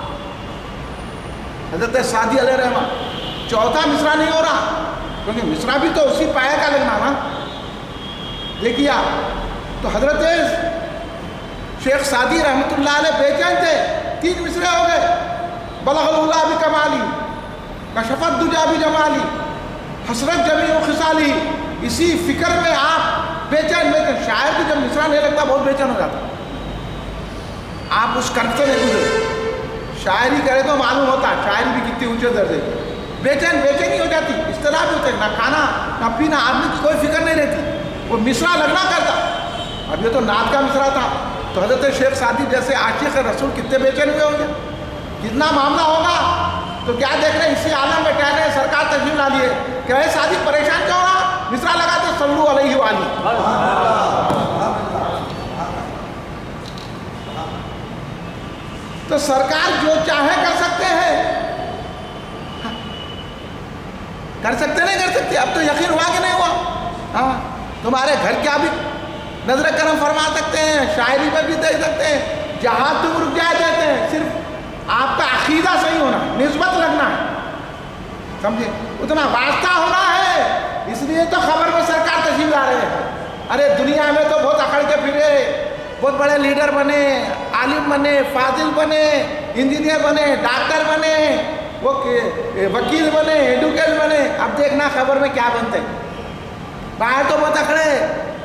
حضرت سعدی علیہ رحمہ چوتھا مصرع نہیں ہو رہا, کیونکہ مصرع بھی تو اسی پایا کا لگنا نا. دیکھیے تو حضرت شیخ سعدی رحمۃ اللہ علیہ بے چین تھے, 3 مصرے ہو گئے. بلغ العلا بکمالی کشفت دجا بجمالی حسرت جمیع خصالی. اسی فکر میں آپ بے چین. شاعر بھی جب مصرع نہیں لگتا بہت بے چین ہو جاتا. آپ اس کرب سے نہیں گزرے. شاعری کرے تو معلوم ہوتا شاعری بھی کتنی اونچے درجے کی. بے چینی ہو جاتی, اضطراب بھی ہوتے, نہ کھانا نہ پینا, آدمی کی کوئی فکر نہیں رہتی, وہ مصرع لگنا کرتا. اب یہ تو نعت کا مصرع تھا, تو حضرت شیخ سعدی جیسے عاشق رسول کتنے بے چین ہوئے ہوں گے. کتنا معاملہ ہوگا. تو کیا دیکھ رہے ہیں اسی عالم میں ٹہل رہے, سرکار تشریف لا لیے کہ اے سعدی پریشان کیوں رہا, مصرع لگاتے صلو علیہ وآلہ. تو سرکار جو چاہے کر سکتے ہیں, کر سکتے نہیں کر سکتے. اب تو یقین ہوا کہ نہیں ہوا. ہاں تمہارے گھر کیا بھی نظر کرم فرما سکتے ہیں, شاعری میں بھی دے سکتے ہیں, جہاں تم رک جائے دیتے ہیں. صرف آپ کا عقیدہ صحیح ہونا, نسبت لگنا ہے, سمجھے, اتنا واسطہ ہونا ہے. اس لیے تو خبر میں سرکار تشریف لا رہے ہیں. ارے دنیا میں تو بہت اکڑ کے پھرے, بہت بڑے لیڈر بنے, عالم بنے, فاضل بنے, انجینئر بنے, ڈاکٹر بنے, وہ وکیل بنے, ایڈوکیٹ بنے. اب دیکھنا خبر میں کیا بنتے. باہر تو بہت اکڑے,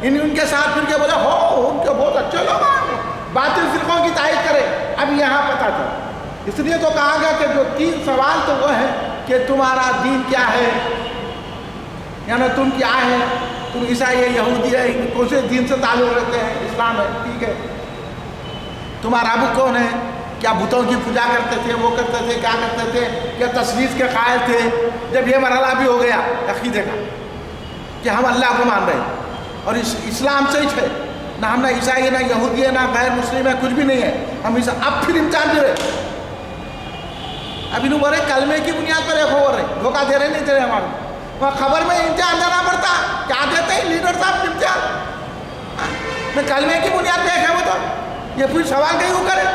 ان کے ساتھ پھر کے بولے ہو ان کے بہت اچھے لوگ ہیں, باطل فرقوں کی تائید کرے. اب یہاں پتہ چلا. اس لیے تو کہا گیا کہ جو 3 سوال تو وہ ہے کہ تمہارا دین کیا ہے, یعنی تم کیا ہے, تم عیسائی ہے, یہودی ہے, کون سے دین سے تعلق رکھتے ہیں, اسلام ہے, ٹھیک ہے. تمہارا رب کون ہے, کیا بتوں کی پوجا کرتے تھے, وہ کرتے تھے, کیا کرتے تھے, کیا تصویر کے قائل تھے. جب یہ مرحلہ بھی ہو گیا عقیدے کا کہ ہم اللہ کو مان رہے ہیں اور اسلام سے ہی ہے, نہ ہم نہ عیسائی ہے, نہ یہودی ہے, نہ غیر مسلم ہے, کچھ بھی نہیں ہے ہم. اب پھر امتحان دے رہے, اب انہوں بولے کلمے کی بنیاد پر ایک ہو رہے, دھوکہ دے رہے نہیں دے رہے. ہمارے وہاں خبر میں امتحان دینا پڑتا. کیا دیتے ہیں لیڈر ڈاکٹر صاحب امتیاز میں کلمے کی بنیاد پہ ہے وہ تو یہ پھر سوال کہیں وہ کرے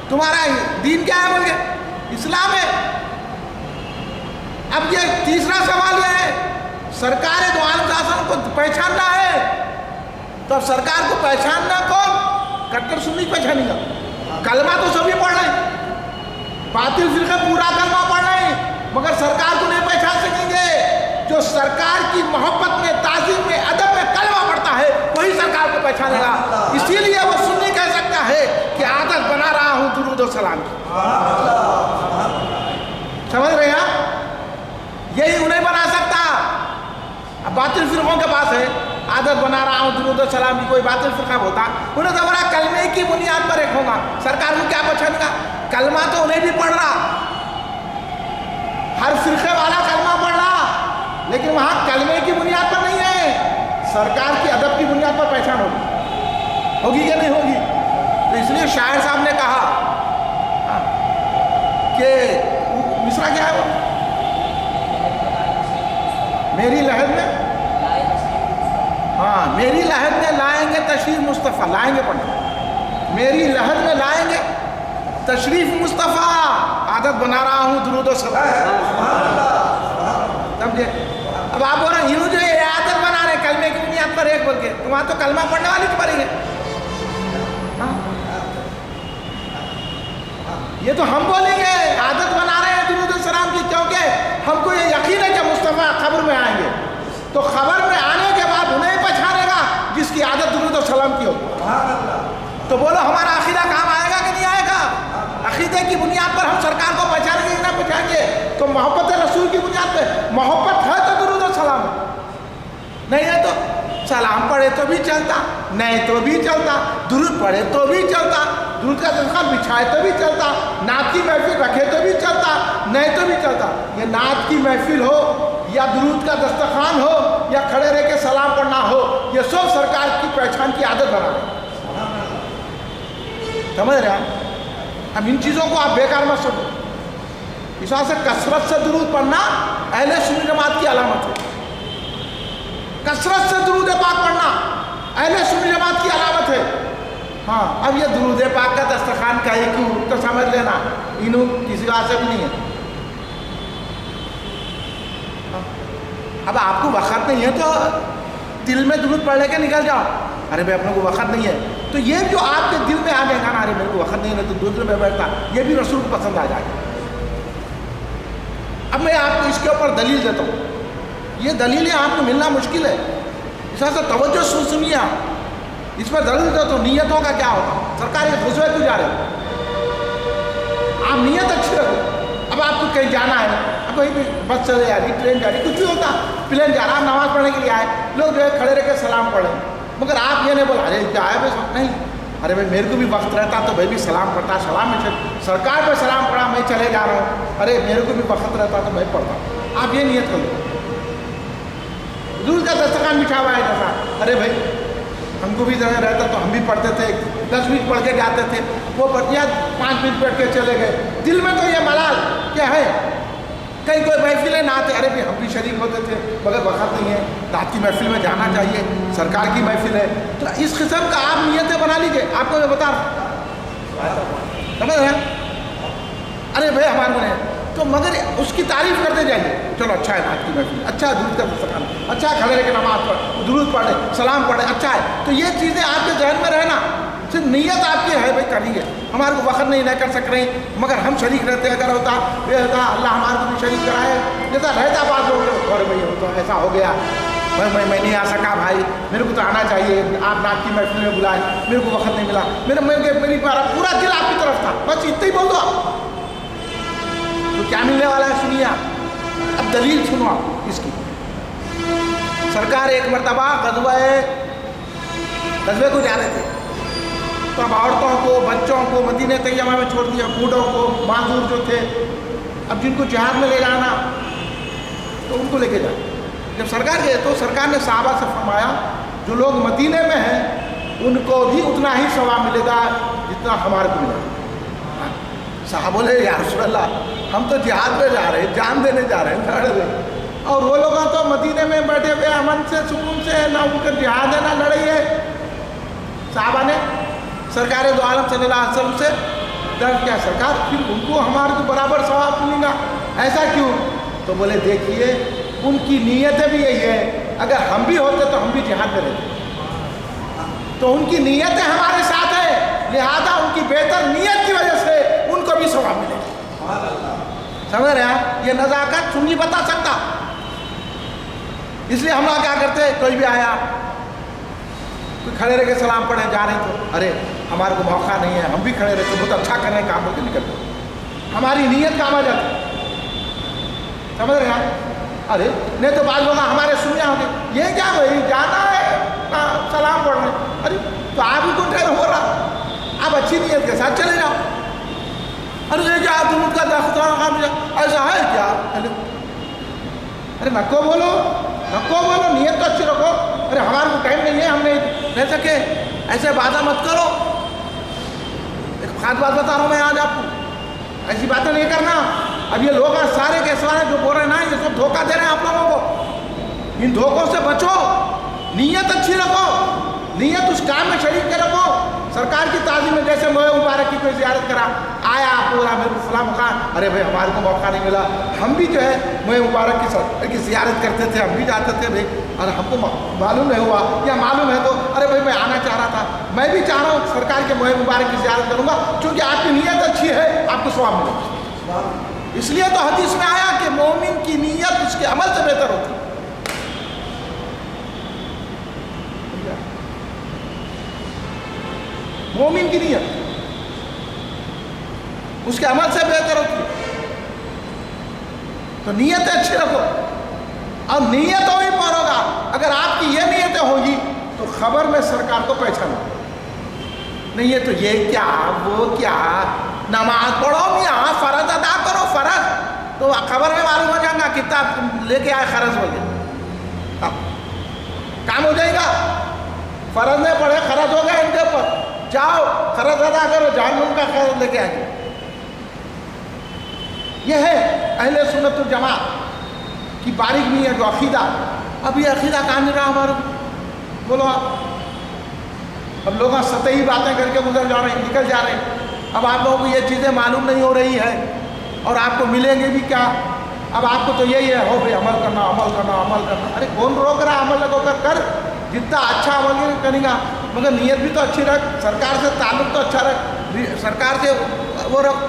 تمہارا دین کیا ہے بول کے اسلام ہے. اب یہ تیسرا سوال یہ ہے سرکار دو عالم شاسن کو پہچاننا ہے تو اب سرکار کو پہچاننا کون کٹر سنی پہچانے گا. کلمہ تو سبھی پڑھ رہے ہیں باطل فرقے پورا کلمہ پڑھ رہے ہیں مگر سرکار کو نہیں پہچان سکیں گے. جو سرکار کی محبت میں تعظیم میں ادب میں کلمہ پڑھتا ہے وہی سرکار کو پہچانے گا. اسی لیے وہ سنی کہہ سکتا ہے کہ عادت بنا رہا ہوں درود و سلام کی. سمجھ رہے ہیں یہی انہیں بنا سکتا. اب باطل فرقوں کے پاس ہے عادت بنا رہا ہوں درود و سلام کی کوئی باطل فرقہ ہوتا انہیں تو بڑا کلمے کی بنیاد پر ایک ہوگا سرکار کو کیا پہچانے گا. کلمہ تو انہیں بھی پڑھ رہا ہر فرقے والا کلمہ پڑھ رہا لیکن وہاں کلمے کی بنیاد پر نہیں ہے سرکار کی ادب کی بنیاد پر پہچان ہوگی کہ نہیں ہوگی. تو اس لیے شاعر صاحب نے کہا کہ مصرع کیا ہے وہ میری لہر میں میری لہر میں لائیں گے تشریف مصطفیٰ لائیں گے پڑھنا میری لہر میں لائیں گے تشریف مصطفیٰ عادت بنا رہا ہوں درود و سلام. سمجھے اب آپ بول رہے ہیں جو یہ عادت بنا رہے ہیں کلمے کی بنیاد پر ایک بول کے تو وہاں تو کلمہ پڑھنے والی تو پڑھیں گے. یہ تو ہم بولیں گے عادت بنا رہے ہیں درود و سلام کی کیونکہ ہم کو یہ یقین ہے کہ مصطفیٰ خبر میں آئیں گے تو خبر میں آنے کے بعد انہیں پہچانے گا جس کی عادت درود و سلام کی ہوگی. تو بولو ہمارا عقیدہ کام آئے گا کہ نہیں آئے گا. عقیدے کی بنیاد پر ہم سرکار کو پہچانیں گے کہ نہ پہچانیں گے. تو محبت رسول کی بنیاد پہ محبت ہے تو درود و سلام نہیں ہے تو سلام پڑھے تو بھی چلتا نہیں تو بھی چلتا درود پڑھے تو بھی چلتا درود کا دسترخوان بچھائے تو بھی چلتا نعت کی محفل رکھے تو بھی چلتا نہیں تو بھی چلتا. یہ نعت کی محفل ہو یا درود کا دسترخوان ہو یا کھڑے رہ کے سلام پڑھنا ہو یہ سب سرکار کی پہچان کی عادت بنا رہے سمجھ رہے ہیں. اب ان چیزوں کو آپ بیکار مت سمجھو. اس وجہ سے کثرت سے درود پڑھنا اہل سنی جماعت کی علامت ہے. کثرت سے درود پاک پڑھنا اہل سنی جماعت کی علامت ہے. ہاں اب یہ درود پاک کا دسترخوان کا ہی کیوں تو سمجھ لینا انہوں کسی بات سے بھی نہیں ہے. اب آپ کو وقت نہیں ہے تو دل میں درود پڑھ لے کے نکل جاؤ ارے بھائی اپنے کو وقت نہیں ہے تو یہ جو آپ کے دل میں آ جائے گا نا ارے میرے کو وقت نہیں ہے تو دوسرے میں بیٹھتا یہ بھی رسول کو پسند آ جائے گا. اب میں آپ کو اس کے اوپر دلیل دیتا ہوں. یہ دلیلیں آپ کو ملنا مشکل ہے. اس طرح سے توجہ سنیے آپ اس پر دلیل دیتا ہوں. نیتوں کا کیا ہوتا سرکار یہ خطبے کیوں جا رہے آپ نیت اچھی رکھو. اب آپ کو کہیں جانا ہے اب کہیں بھی بس چلے جا رہی ٹرین جا رہی کچھ بھی ہوتا پلین جا رہا آپ نماز پڑھنے کے لیے آئے لوگ جو ہے کھڑے رہ کے سلام پڑھیں مگر آپ یہ نہیں بولا ارے کیا ہے بس نہیں ارے بھائی میرے کو بھی وقت رہتا تو بھائی بھی سلام پڑھتا سلام میں سرکار پہ سلام پڑھا میں چلے جا رہا ہوں ارے میرے کو بھی وقت رہتا تو میں پڑھتا. آپ یہ نیت کر لو. درود کا دسترخوان بچھا ہوا ہے جیسا ارے بھائی ہم کو بھی جگہ رہتا تو ہم بھی پڑھتے تھے 10 منٹ پڑھ کے جاتے تھے وہ یا 5 منٹ پڑھ کے چلے گئے. دل میں تو یہ ملال کیا ہے کہیں کوئی محفلیں نہ آتے ارے بھی ہم بھی شریک ہوتے تھے مگر وقت نہیں ہے رات کی محفل میں جانا چاہیے سرکار کی محفل ہے. تو اس قسم کا آپ نیتیں بنا لیجیے. آپ کو میں بتا رہا سمجھ رہے ہیں ارے بھائی ہمارے میں تو مگر اس کی تعریف کرتے جائیے چلو اچھا ہے رات کی محفل اچھا ہے درود کا دسترخوان اچھا ہے کھڑے رہ کے نماز پڑھ درود پڑھے سلام پڑھے اچھا ہے. تو یہ چیزیں آپ کے ذہن میں رہنا صرف نیت آپ کی ہے بھائی کریں گے ہمارے کو وقت نہیں کر سک رہے مگر ہم شریک رہتے اگر ہوتا یہ ہوتا اللہ ہمارے کو بھی شریک کرائے جیسا رہتا بات لوگ اور بھائی تو ایسا ہو گیا میں نہیں آ سکا بھائی میرے کو تو آنا چاہیے آپ رات کی محفل میں بلائے میرے کو وقت نہیں ملا میری پورا دل آپ کی طرف تھا بس اتنا ہی بول دو آپ تو کیا ملنے والا ہے سنیے آپ. اب دلیل سنو آپ اس کی. سرکار ایک مرتبہ غزوے کو جا رہے تھے تو اب عورتوں کو بچوں کو مدینہ طیبہ میں چھوڑ دیا بوڑھوں کو معذور جو تھے اب جن کو جہاد میں لے جانا تو ان کو لے کے جائے. جب سرکار گئے تو سرکار نے صحابہ سے فرمایا جو لوگ مدینہ میں ہیں ان کو بھی اتنا ہی ثواب ملے گا جتنا ہمارے کو ملا. صحابہ بولے یا رسول اللہ ہم تو جہاد میں جا رہے ہیں جان دینے جا رہے ہیں اور وہ لوگ تو مدینے میں بیٹھے ہوئے امن سے سکون سے، نہ ان کا جہاد ہے نہ لڑائی ہے۔ صحابہ نے سرکار دو عالم صلی اللہ علیہ وسلم سے درد کیا، سرکار پھر ان کو ہمارے کو برابر ثواب ملے گا، ایسا کیوں؟ تو بولے دیکھیے ان کی نیتیں بھی یہی ہے، اگر ہم بھی ہوتے تو ہم بھی جہاد میں رہتے، تو ان کی نیتیں ہمارے ساتھ ہے، لہذا ان کی بہتر نیت کی وجہ سے ان کو بھی ثواب ملے گا۔ سمجھ رہے ہیں؟ یہ نزاکت تم نہیں بتا سکتا، اس لیے ہم لوگ کیا کرتے، کوئی بھی آیا کوئی کھڑے رہ کے سلام پڑھیں جا رہے تو ارے ہمارے کو موقع نہیں ہے، ہم بھی کھڑے رہتے، بہت اچھا کرنے کا کام ہوتے نکلتے، ہماری نیت کام آ جاتی۔ سمجھ رہے ہیں؟ ارے نہیں تو بعض لوگ ہمارے سنیا ہوں گے، یہ کیا بھائی جانا ہے سلام پڑھنے، ارے تو آپ ہی کو ٹرین ہو رہا، آپ اچھی نیت کے ساتھ چلے جاؤ۔ ارے یہ کیا تم کا دفتر ایسا ہے کیا؟ ارے نکو بولو نیت تو اچھی رکھو، ارے ہمارے کو ٹائم نہیں ہے، ہم نہیں رہ سکے، ایسے باتیں مت کرو۔ ایک خاص بات بتا رہا ہوں میں آج آپ کو، ایسی باتیں نہیں کرنا۔ اب یہ لوگ سارے کے سارے جو بول رہے ہیں نا، یہ سب دھوکہ دے رہے ہیں آپ لوگوں کو، ان دھوکوں سے بچو، نیت اچھی رکھو، نیت اس کام میں شریک کے رکھو۔ سرکار کی تعظیم میں جیسے موئے مبارک کی کوئی زیارت کرا، آیا پورا میرے کو فلاں مکان، ارے بھائی ہمارے کو موقع نہیں ملا، ہم بھی جو ہے موئے مبارک کی زیارت کرتے تھے، ہم بھی جاتے تھے بھائی، اور ہم کو معلوم نہیں ہوا یا معلوم ہے تو ارے بھائی میں آنا چاہ رہا تھا، میں بھی چاہ رہا ہوں سرکار کے موئے مبارک کی زیارت کروں گا، کیونکہ آپ کی نیت اچھی ہے، آپ کو ثواب ملے گا۔ اس لیے تو حدیث میں آیا کہ مومن کی نیت اس کے عمل سے بہتر ہوتی ہے۔ مومن کی نیت اس کے عمل سے بہتر ہوتی ہے، تو نیتیں اچھی رکھو، اور نیتوں ہی پر ہوگا۔ اگر آپ کی یہ نیتیں ہوگی تو خبر میں سرکار کو پہچانا نہیں ہے، تو یہ کیا وہ کیا، نماز پڑھو میاں، فرض ادا کرو، فرض تو خبر میں معلوم ہو جائے گا، کتاب لے کے آئے خرچ ہو گیا، کام ہو جائے گا۔ فرض نہیں پڑھے، خرچ ہو گیا ان کے اوپر، جاؤ خرچ ادا کرو، جہنم کا خرچ لے کے آئے۔ یہ ہے اہل سنت الجماعت کی باریک نہیں ہے جو عقیدہ۔ اب یہ عقیدہ کہاں نہیں رہا ہمارا، بولو آپ۔ اب لوگ سطحی باتیں کر کے گزر جا رہے ہیں، نکل جا رہے ہیں۔ اب آپ لوگوں کو یہ چیزیں معلوم نہیں ہو رہی ہے، اور آپ کو ملیں گے بھی کیا؟ اب آپ کو تو یہی ہے، ہو بھائی عمل کرنا عمل کرنا عمل کرنا۔ ارے کون روک رہا عمل لگو کر جتنا اچھا عمل کرے گا، مگر نیت بھی تو اچھی رکھ، سرکار سے تعلق تو اچھا رکھ، سرکار سے وہ رکھ۔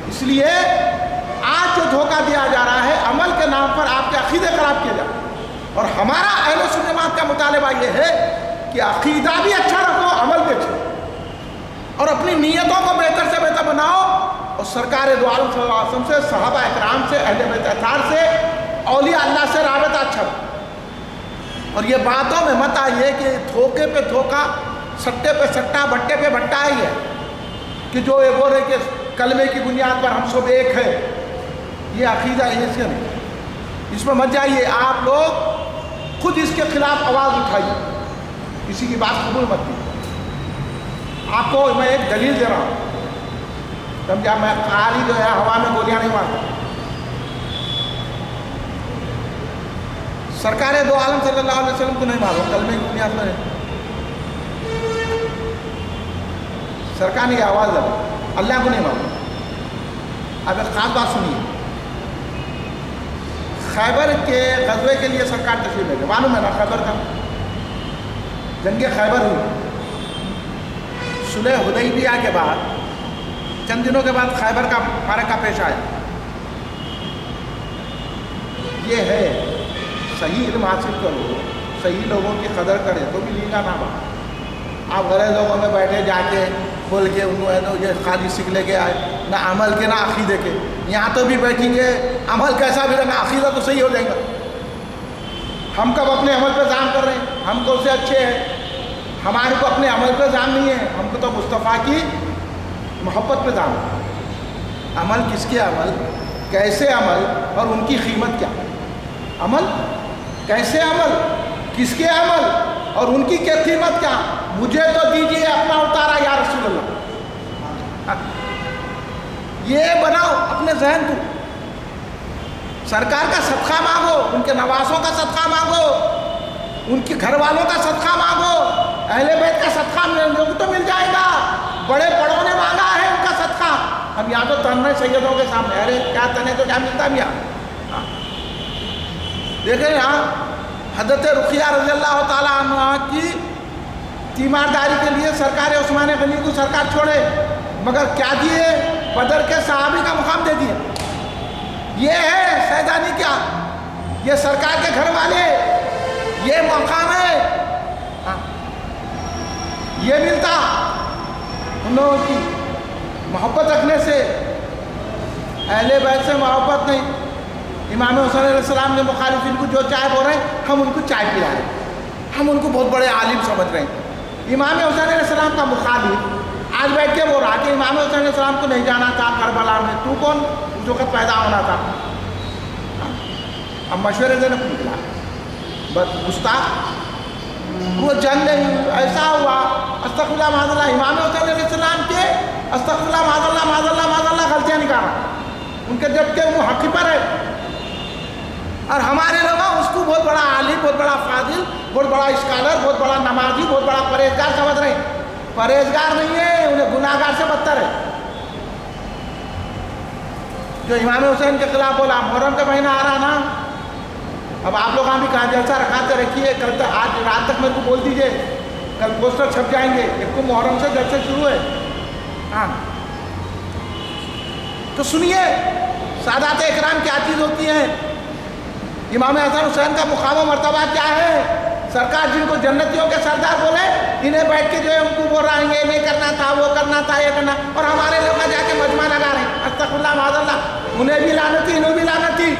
اس لیے آج جو دھوکہ دیا جا رہا ہے، عمل کے نام پر آپ کے عقیدے خراب کیے جائیں، اور ہمارا اہل سنت جماعت کا مطالبہ یہ ہے کہ عقیدہ بھی اچھا رکھو، عمل بھی اچھا، اور اپنی نیتوں کو بہتر سے بہتر بناؤ، اور سرکار دو عالم صلی اللہ علیہ وسلم سے، صحابہ اکرام سے، اہل بیت اطہار سے، اولیاء اللہ سے رابطہ اچھا رکھو۔ اور یہ باتوں میں مت آئیے کہ دھوکے پہ دھوکا، سٹے پہ سٹا، بٹے پہ بٹا ہی ہے، کہ جو یہ بول رہے کہ کلمے کی بنیاد پر ہم سب ایک ہے، یہ عقیدہ ایسے نہیں، اس میں مت جائیے۔ آپ لوگ خود اس کے خلاف آواز اٹھائیے، کسی کی بات قبول مت دیجیے۔ آپ کو میں ایک دلیل دے رہا ہوں، سمجھا؟ میں خالی جو ہے ہوا میں گولیاں نہیں مارتا۔ سرکار دو عالم صلی اللہ علیہ وسلم کو نہیں معلوم کلمے کی بنیاد پر ہے، سرکار نے یہ آواز لگا، اللہ کو نہیں معلوم۔ اب ایک خاص بات سنیے، خیبر کے غزوے کے لیے سرکار تشریف لے گئے، معلوم ہے نا خیبر کا جنگ خیبر ہوئی، صلح حدیبیہ کے بعد چند دنوں کے بعد خیبر کا معرکہ پیش آیا۔ یہ ہے صحیح علم حاصل کرو، صحیح لوگوں کی قدر کرے تو بھی لیگا نہ بات۔ آپ غیر لوگوں میں بیٹھے جا کے بول کے انہوں یہ خالی سیکھ لے کے آئے، نہ عمل کے نہ عقیدے کے، یہاں تو بھی بیٹھیں گے، عمل کیسا بھی رہنا، عقیدہ تو صحیح ہو جائے گا۔ ہم کب اپنے عمل پہ ظام کر رہے ہیں؟ ہم کو سے اچھے ہیں، ہمارے کو اپنے عمل پہ ظام نہیں ہے، ہم کو تو مصطفیٰ کی محبت پہ ظام ہے۔ عمل کس کے عمل، کیسے عمل، اور ان کی قیمت کیا؟ عمل کیسے عمل، کس کے عمل، اور ان کی قیمت کیا؟ مجھے تو دیجیے اپنا اتارا یا رسول اللہ، یہ بناؤ اپنے ذہن کو۔ سرکار کا صدقہ مانگو، ان کے نواسوں کا صدقہ مانگو، ان کے گھر والوں کا صدقہ مانگو، اہل بیت کا صدقہ تو مل جائے گا، بڑے بڑوں نے مانگا ہے ان کا صدقہ۔ ہم یہاں تو تن رہے سیدوں کے سامنے، ارے کیا تنے تو کیا ملتا میاں۔ دیکھیں یہاں حضرت رقیہ رضی اللہ تعالیٰ عنہ کی تیمارداری کے لیے سرکار عثمان غنی کو سرکار چھوڑے، مگر کیا دیے؟ بدر کے صحابی کا مقام دے دیے۔ یہ ہے سیدانی کیا، یہ سرکار کے گھر والے، یہ مقام ہے، یہ ملتا ان لوگوں کی محبت رکھنے سے، اہل بیت سے محبت نہیں۔ امام حسین علیہ السلام نے مخالفین کو جو چائے بول رہے ہیں ہم ان کو چائے پلا رہے ہیں، ہم ان کو بہت بڑے عالم سمجھ رہے ہیں۔ امام حسین علیہ السلام کا مخالف آج بیٹھ کے بول رہا کہ امام حسین علیہ السلام کو نہیں جانا تھا کربلا میں، تو کون اس وقت پیدا ہونا تھا؟ اب مشورے سے نہ نکلا، بس گستاخ۔ وہ جنگ ایسا ہوا، استغفر اللہ معاذ اللہ، امام حسین علیہ السلام کے استغفر اللہ معاذ اللہ معاذ اللہ معاذ اللہ غلطیاں نکالا ان کے، جب کہ وہ حق پر ہے، اور ہمارے لوگ اس کو بہت بڑا عالم، بہت بڑا فاضل، بہت بڑا اسکالر، بہت بڑا نمازی، بہت بڑا پرہیزگار سمجھ رہے ہیں۔ پرہیزگار نہیں ہے، انہیں گناہگار سے بدتر ہے۔ جو امام حسین کے خلاف بولا، محرم کا مہینہ آ رہا نا، اب آپ لوگ بھی کہاں جلسہ رکھاتے رکھیے، کل تک آج رات تک میرے کو بول دیجئے، کل پوسٹر چھپ جائیں گے، ایک کو محرم سے جلسے شروع ہے۔ ہاں تو سنیے سادات اکرام کیا چیز ہوتی ہیں، امام حسن حسین کا مقام و مرتبہ کیا ہے۔ سرکار جن کو جنتیوں کے سردار بولے، انہیں بیٹھ کے جو ہے ان کو بول رہا ہے یہ نہیں کرنا تھا، وہ کرنا تھا، یہ کرنا، اور ہمارے لوگ جا کے مجمع لگا رہے ہیں، استغفر اللہ معاذ اللہ، انہیں بھی لعنت تھی، انہیں بھی لعنت تھی،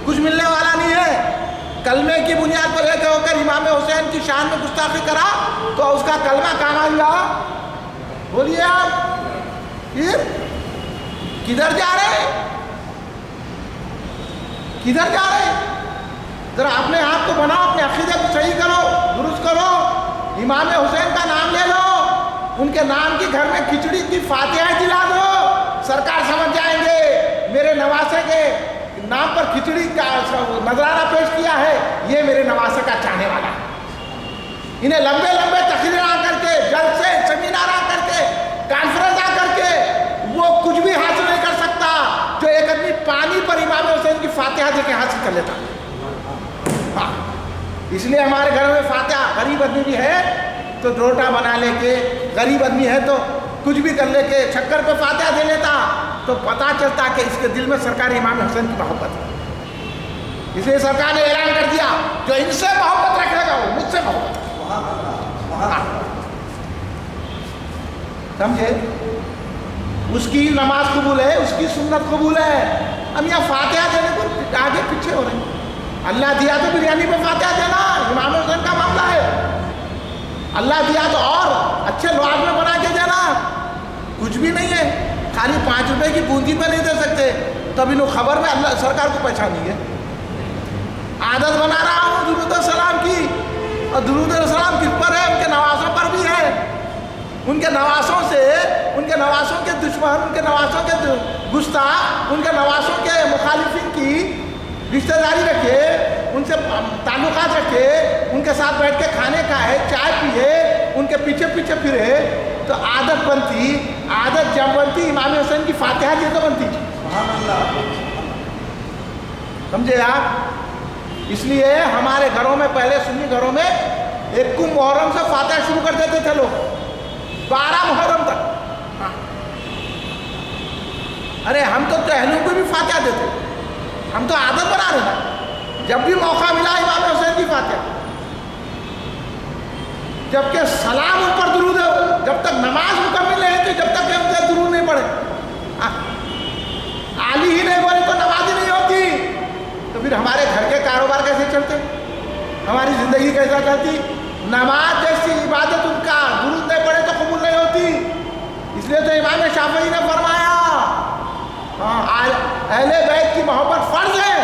کچھ ملنے والا نہیں ہے۔ کلمے کی بنیاد پر ایک ہو کر امام حسین کی شان میں گستاخی کرا تو اس کا کلمہ کام آئے، بولیے آپ پھر کدھر جا رہے ہیں، کدھر جا رہے ہیں؟ ذرا اپنے آپ کو بناؤ، اپنے عقیدے کو صحیح کرو، درست کرو، امام حسین کا نام لے لو، ان کے نام کی گھر میں کھچڑی کی فاتحہ دلا دو، سرکار سمجھ جائیں گے میرے نواسے کے نام پر کھچڑی کا نذرانہ پیش کیا ہے، یہ میرے نواسے کا چاہنے والا ہے۔ انہیں لمبے لمبے تقریر آ کر کے، جلسے سیمینار آ کر کے، کانفرنس آ کر کے، وہ کچھ بھی حاصل نہیں کر سکتا جو ایک آدمی پانی پر امام حسین کی فاتحہ دے کے حاصل کر لیتا۔ ہاں اس لیے ہمارے گھر میں فاتحہ، غریب آدمی بھی ہے تو روٹا بنا لے کے، غریب آدمی ہے تو کچھ بھی کر لے کے شکر پہ فاتحہ دے لیتا، تو پتہ چلتا کہ اس کے دل میں سرکار امام حسین کی محبت ہے۔ اس لیے سرکار نے اعلان کر دیا جو ان سے محبت رکھے گا وہ مجھ سے محبت رکھے گا۔ سمجھے؟ اس کی نماز قبول ہے، اس کی سنت قبول ہے۔ ہم یہاں فاتحہ دینے کو آگے پیچھے ہو رہے ہیں۔ اللہ دیا تو بریانی پہ فاتحہ دینا امام حسین کا معاملہ ہے، اللہ دیا تو اور اچھے لوگ میں بنا کے دینا، کچھ بھی نہیں ہے، خالی 5 روپے کی بوندی پہ نہیں دے سکتے، تب انہوں خبر میں اللہ سرکار کو پہچانی ہے۔ عادت بنا رہا ہوں درود السلام کی، اور درود السلام کس پر ہے؟ ان کے نواسوں پر بھی ہے۔ ان کے نواسوں سے، ان کے نواسوں کے دشمن، ان کے نواسوں کے گستاخ، ان کے نواسوں کے مخالفین کی رشتہ داری رکھے، ان سے تعلقات رکھے، ان کے ساتھ بیٹھ کے کھانے کھائے، چائے پیے، ان کے پیچھے پیچھے پھرے، تو عادت بنتی، عادت جب بنتی امام حسین کی فاتحہ یہ تو بنتی تھی۔ سمجھے آپ؟ اس لیے ہمارے گھروں میں پہلے سنی گھروں میں ایک کو محرم سے فاتحہ شروع کر دیتے تھے لوگ، 12 محرم تک۔ ارے ہم تو ٹہلوں کو بھی فاتحہ دیتے، ہم تو عادت بنا رہے ہیں، جب بھی موقع ملا امام حسین کی فاتحہ، جبکہ سلام ان پر درود ہے، جب تک نماز مکمل نہیں ہوتی، جب تک ان سے درود نہیں پڑے، عالی ہی نہیں بولے تو نماز ہی نہیں ہوتی، تو پھر ہمارے گھر کے کاروبار کیسے چلتے، ہماری زندگی کیسا چلتی؟ نماز جیسی عبادت ان کا درود نہیں پڑے تو قبول نہیں ہوتی۔ اس لیے تو امام شافعی نے فرمایا اہل بیت کی محبت فرض ہے۔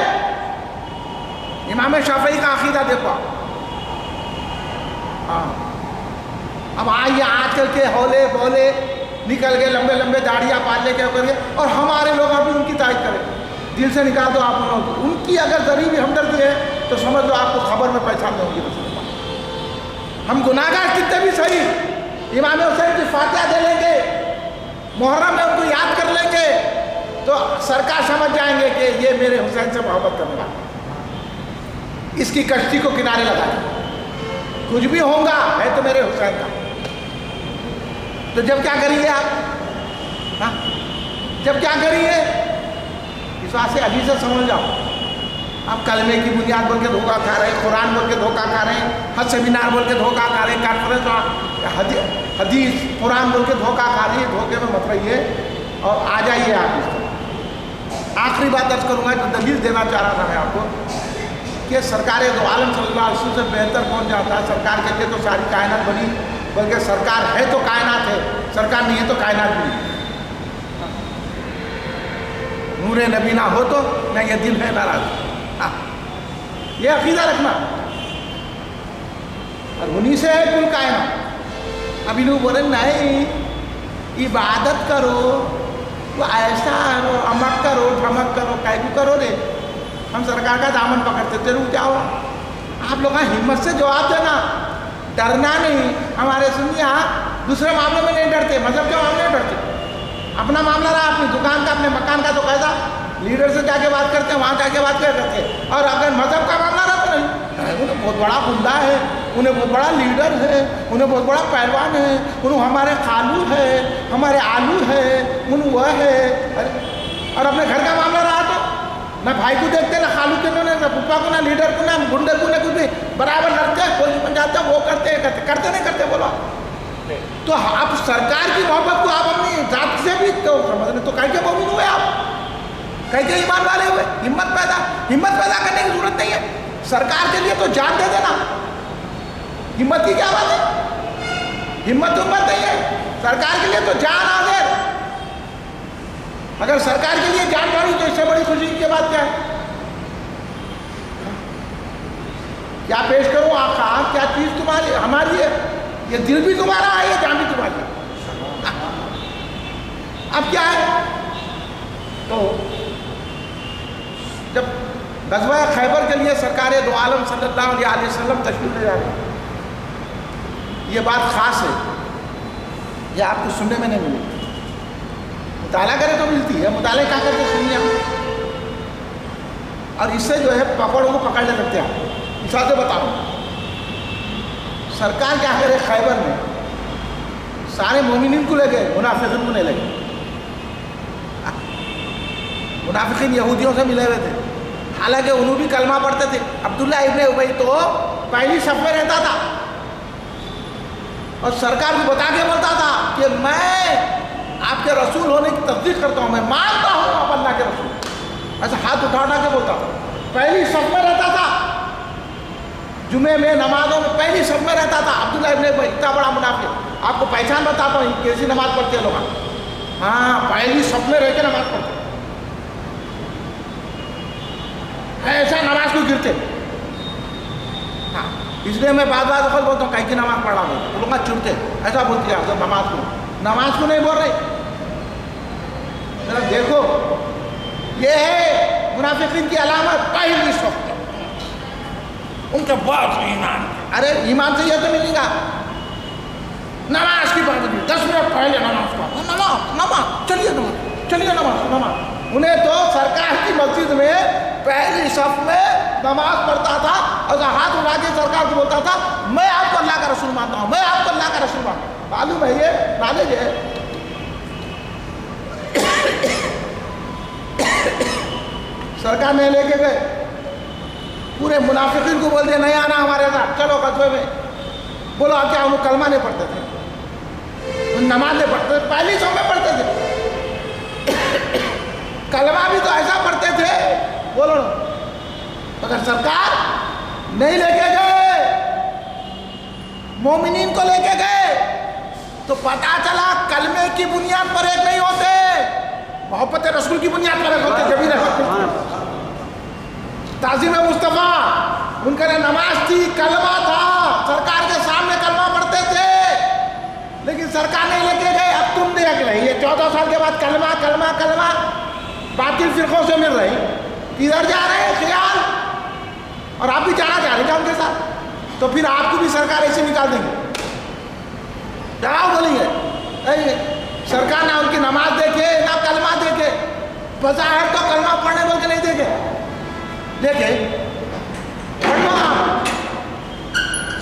امام شافعی کا عقیدہ دیکھو۔ اب آئیے آج کل کے ہولے بولے نکل گئے، لمبے لمبے داڑھیاں پال لے کے کر گئے، اور ہمارے لوگ ابھی ان کی تعریف کریں۔ دل سے نکال دو آپ ان کی اگر ذریعہ بھی ہمدردی ہے تو سمجھ لو آپ کو خبر میں پہچان ہوں گی رسول اللہ. ہم گناہگار کتنے بھی صحیح امام حسین کی فاتحہ دے لیں گے, محرم میں ان کو یاد کر لیں گے تو سرکار سمجھ جائیں گے کہ یہ میرے حسین سے محبت کرنے والا, اس کی کشتی کو کنارے لگا دیں. کچھ بھی ہوگا ہے تو میرے حسین کا. تو جب کیا کریے آپ, جب کیا کریے اس واسطے سے ابھی سے سمجھ جاؤ. آپ کلمے کی بنیاد بول کے دھوکہ کھا رہے ہیں, قرآن بول کے دھوکہ کھا رہے ہیں, حج سیمینار بول کے دھوکہ کھا رہے ہیں, کانفرنس حدیث قرآن بول کے دھوکہ کھا رہی ہے. دھوکے میں مت رہیے اور آ جائیے آپ اس طرح. آخری بات درج کروں گا جو دلیل دینا چاہ رہا تھا میں آپ کو کہ سرکار دو عالم صلی اللہ علیہ وسلم سے بہتر کون جاتا ہے. سرکار کے لیے تو ساری کائنات بنی, بلکہ سرکار ہے تو کائنات ہے, سرکار نہیں ہے تو کائنات بھی نہیں. نور نبی نہ ہو تو نہ یہ دل ہے ناراض. یہ عقیدہ رکھنا اور انہی سے ہے کل کائنات. ابھی لوگ بولے نہیں عبادت کرو وہ ایسا امک کرو ڈھمک کرو کیسو کرو رے. ہم سرکار کا دامن پکڑتے تھے, رک جاؤ. آپ لوگ ہمت سے جواب دینا, ڈرنا نہیں. ہمارے سنیا دوسرے معاملے میں نہیں ڈرتے, مذہب کے معاملے میں ڈرتے. اپنا معاملہ رہا اپنی دکان کا اپنے مکان کا تو قاعدہ لیڈر سے جا کے بات کرتے ہیں, وہاں جا کے بات کرتے ہیں. اور اگر مذہب کا معاملہ رہا تو نہیں, انہیں بہت بڑا گنڈا ہے, انہیں بہت بڑا لیڈر ہے, انہیں بہت بڑا پہلوان ہے, انہیں ہمارے خالو ہے, ہمارے آلو ہے, انہیں وہ ہے. اور اپنے گھر کا معاملہ رہا تو نہ بھائی کو دیکھتے, نہ خالو کے, نہ پپا کو, نہ لیڈر کو, نہ گنڈے کو, نہ کچھ بھی. برابر لڑتے ہیں, پولیس بن جاتے ہیں, وہ کرتے ہیں, کرتے نہیں کرتے بولو. تو آپ سرکار کی محبت کو آپ اپنی ذات سے بھی تو سمجھنے تو کہیں کے مومن ہوئے, آپ کہیں کے ایمان والے ہوئے. ہمت پیدا کرنے کی ضرورت نہیں ہے. سرکار کے لیے تو جان دے دینا. ہمت کی کیا بات ہے, ہمت نہیں ہے. سرکار کے لیے تو جان حاضر. اگر سرکار کے لیے جان پڑی تو اس سے بڑی خوشی کی بات کیا ہے. کیا پیش کروں آقا, کیا چیز تمہاری ہماری ہے, یہ دل بھی تمہارا ہے, یہ جان بھی تمہاری ہے. اب کیا ہے, تو جب غزوہ خیبر کے لیے سرکار دو عالم صلی اللہ علیہ وسلم تشریف لے جا رہے ہیں, یہ بات خاص ہے, یہ آپ کو سننے میں نہیں ملے. مطالعہ کرے تو ملتی ہے, مطالعہ کیا کرتے سنیے اور اس سے جو ہے پکڑوں کو پکڑ لے سکتے ہیں. مثال سے بتاؤ, سرکار کیا کرے خیبر میں سارے مومنین کو لے گئے, منافقین کو نہیں لے گئے. منافقین یہودیوں سے ملے ہوئے تھے, حالانکہ انہوں بھی کلمہ پڑھتے تھے. عبداللہ ابن ابی تو پہلی صف میں رہتا تھا اور سرکار کو بتا کے بولتا تھا کہ میں آپ کے رسول ہونے کی تصدیق کرتا ہوں, میں مانتا ہوں آپ اللہ کے رسول. ایسا ہاتھ اٹھا کے بولتا تھا. پہلی صف میں رہتا تھا, جمعے میں نمازوں میں پہلی صف میں رہتا تھا. عبداللہ ابن ابی اتنا بڑا منافق, آپ کو پہچان بتاتا ہوں کیسی نماز پڑھتے ہیں لوگ. ہاں, پہلی صف میں رہ کے نماز پڑھتے, ایسا نماز کو گرتے. ہاں, اس لیے میں بعض دفعہ بولتا ہوں کہیں کی نماز پڑھا ہوں, تو لوگ چڑتے ایسا بولتے ہیں نماز کو نہیں بول رہے. ذرا دیکھو, یہ ہے منافقین کی علامت پہلی صف, ان کا بہت ایمان. ارے ایمان سے یہ تو ملے گا, نماز کی بات نہیں, 10 منٹ پہلے نماز پڑھو, نماز چلیے نماز. انہیں تو سرکار کی مسجد میں پہلی صف میں نماز پڑھتا تھا اور ہاتھ اٹھا کے سرکار کو بولتا تھا میں آپ کو اللہ کا رسول مانتا ہوں, میں آپ کو اللہ کا رسول مانتا ہوں. معلوم ہے یہ نالج ہے. سرکار نے لے کے گئے, پورے منافقین کو بول دیا نہیں آنا ہمارے ساتھ, چلو غزوے میں. بولو کیا وہ کلمہ نہیں پڑھتے تھے, نماز نہیں پڑھتے تھے, پہلی صف میں پڑھتے تھے. کلمہ بھی تو ایسا پڑھتے تھے, بولو. مگر سرکار نہیں لے کے گئے, مومنین کو لے کے گئے تو پتا چلا کلمے کی بنیاد پر ایک نہیں ہوتے, محبت رسول کی بنیاد پر ایک ہوتے. جبھی رہتے تعظیم مصطفیٰ, ان کا نماز تھی, کلمہ تھا, سرکار کے سامنے کلمہ پڑھتے تھے, لیکن سرکار نہیں لے کے گئے. اب تم دیکھ رہے یہ 14 سال کے بعد کلمہ. باطل فرقوں سے مل رہے ہیں، ادھر جا رہے ہیں خیال، اور آپ بھی جانا چاہ رہے ہیں ان کے ساتھ، تو پھر آپ کو بھی سرکار ایسے نکال دیں گے؟ جواب بولیں گے سرکار نہ ان کی نماز دیکھے نہ کلمہ دیکھے، بظاہر تو کلمہ پڑھنے بول کے نہیں دیکھے، دیکھے پڑھ لو آپ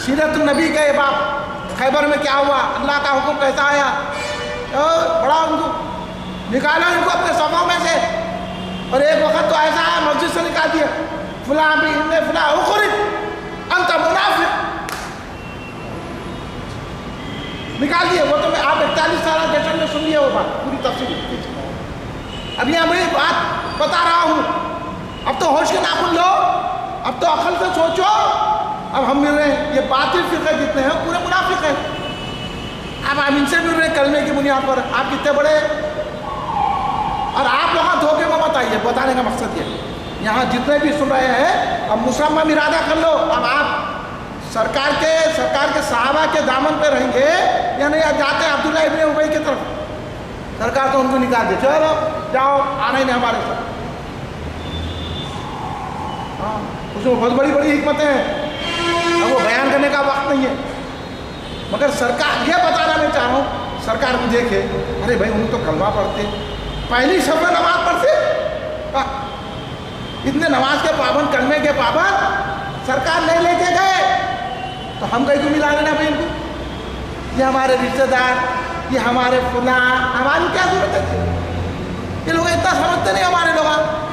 سیرت النبی کا یہ باب، خیبر میں کیا ہوا، اللہ کا حکم کیسا آیا، بڑا ان کو نکالا ان کو اپنے صفوں میں سے، اور ایک وقت تو ایسا ہے مسجد سے نکال دیا، فلاں بھی انہیں فلاں اخرج انت منافق، نکال دیے۔ وہ تو میں آپ 41 سالہ جشن میں سن لیے وہ بات پوری تفصیل، اب یہاں میں بات بتا رہا ہوں، اب تو ہوش کے ناخن لو، اب تو عقل سے سوچو، اب ہم مل رہے ہیں، یہ باطل فرقے جتنے ہیں پورے منافق ہیں، اب ہم ان سے مل رہے ہیں کلمے کی بنیاد پر، آپ کتنے بڑے، اور آپ لوگ دھوکے میں مت آئیے، بتانے کا مقصد یہ یہاں جتنے بھی سن رہے ہیں اب مصمم ارادہ کر لو، اب آپ سرکار کے صحابہ کے دامن پہ رہیں گے یا نہیں؟ اب جاتے ہیں عبداللہ ابن ابی کی طرف، سرکار تو ان کو نکال دے، چلو جاؤ، آنا ہی نہیں ہمارے ساتھ، ہاں اس میں بہت بڑی بڑی حکمتیں ہیں، اب وہ بیان کرنے کا وقت نہیں ہے، مگر سرکار یہ بتانا میں چاہ رہا ہوں، سرکار کو دیکھے، ارے بھائی انہوں تو کلمہ پڑھتے، پہلی صف میں نماز پڑھتے، اتنے نماز کے پابند، کلمے کے پابند، سرکار نہیں لے کے گئے تو ہم کہیں کو ملا لینا بھائی ان کو، یہ ہمارے رشتہ دار، یہ ہمارے فلاں، ہماری کیا ضرورت ہے؟ یہ لوگ اتنا سمجھتے نہیں، ہمارے لوگ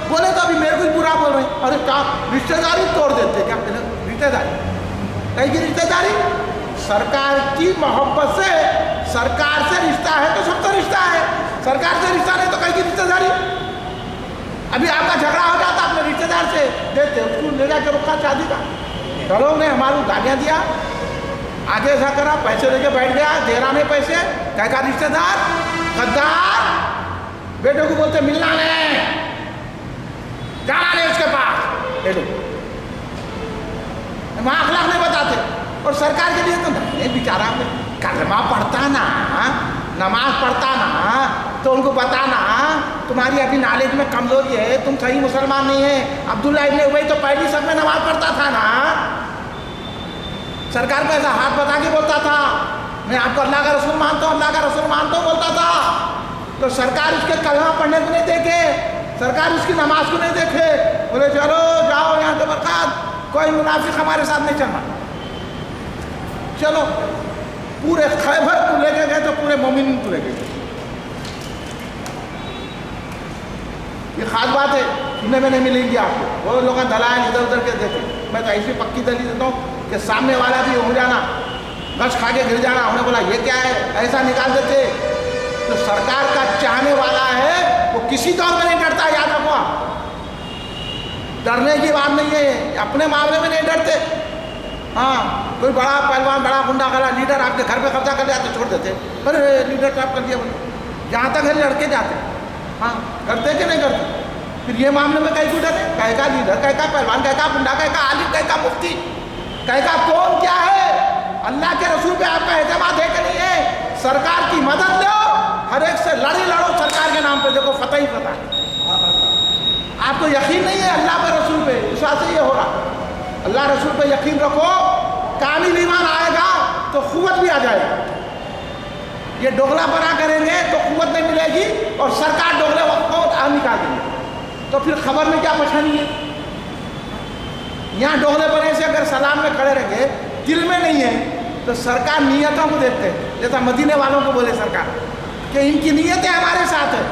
بولے تو ابھی میرے کو برا بول رہے ہیں، ارے کیا رشتہ داری توڑ دیتے، کیا رشتہ داری، کہیں کی رشتہ داری، سرکار کی محبت سے، سرکار سے رشتہ ہے تو سب سے رشتہ ہے، سرکار سے رشتہ نہیں تو کہیں کی رشتہ داری، ابھی آپ کا جھگڑا ہو جاتا اپنے رشتہ دار سے، دیتے اس کو لے جا کے رکھا شادی کا، لوگ نے ہمارے گالیاں دیا، آگے ایسا کرا، پیسے لے کے بیٹھ گیا، دے رہا نہیں پیسے، کہہ کا رشتہ دار، غدار، بیٹے کو بولتے ملنا نہیں، جانا نہیں اس کے پاس، بیٹو وہاں اخلاق نہیں بتاتے، اور سرکار کے لیے تو نہیں، بیچارہ کلمہ پڑھتا نا، نماز پڑھتا نا، تو ان کو بتانا تمہاری ابھی نالج میں کمزوری ہے، تم صحیح مسلمان نہیں ہے، عبداللہ ابن ابی تو پہلی صف میں نماز پڑھتا تھا نا، سرکار کو ایسا ہاتھ بتا کے بولتا تھا میں آپ کو اللہ کا رسول مانتا ہوں، اللہ کا رسول مانتا ہوں بولتا تھا، تو سرکار اس کے کلمہ پڑھنے کو نہیں دیکھے، سرکار اس کی نماز کو نہیں دیکھے، بولے چلو جاؤ یہاں سے برکات، کوئی منافق ہمارے ساتھ نہیں چلنا، چلو پورے خیبر کو لے کے گئے تو پورے مومنین کو لے کے گئے، یہ خاص بات ہے، سننے میں نہیں ملیں گی آپ کو، وہ لوگ دلائل ادھر ادھر کے دیتے، میں تو ایسی پکی دلیل دیتا ہوں کہ سامنے والا بھی ہو جانا، گش کھا کے گر جانا، انہوں نے بولا یہ کیا ہے، ایسا نکال دیتے، جو سرکار کا چاہنے والا ہے وہ کسی طور میں نہیں ڈرتا، یاد رکھو، ڈرنے کی بات نہیں ہے، اپنے معاملے میں نہیں ڈرتے، ہاں کوئی بڑا پہلوان، بڑا گنڈا گلا لیڈر آپ کے گھر پہ قبضہ کر جاتے، چھوڑ دیتے، ارے لیڈر صاحب کر دیا، جہاں تک ہے لڑکے جاتے، ہاں کرتے کہ نہیں کرتے، پھر یہ معاملے میں کہیں کو ڈرے، کہے کا لیڈر، کہے کا پہلوان، کہے کا گنڈا، کہے کا عالم، کہے کا مفتی، کہے کا کون کیا ہے، اللہ کے رسول پہ آپ کا اعتماد ہے کہ نہیں ہے، سرکار کی مدد لو، ہر ایک سے لڑو سرکار کے نام پہ، دیکھو فتح ہی فتح ہے، آپ کو یقین نہیں ہے اللہ پہ رسول پہ، اس وجہ سے یہ ہو رہا، اللہ رسول پہ یقین رکھو، کامل ایمان آئے گا تو قوت بھی آ جائے گی، یہ ڈوغلا پنا کریں گے تو قوت نہیں ملے گی، اور سرکار ڈوغلے وقت کو نکال دیں گے، تو پھر خبر میں کیا پریشانی ہے، یہاں ڈوغلے پنے سے اگر سلام میں کھڑے رہیں گے، دل میں نہیں ہے، تو سرکار نیتوں کو دیکھتے ہیں، جیسا مدینے والوں کو بولے سرکار کہ ان کی نیتیں ہمارے ساتھ ہیں،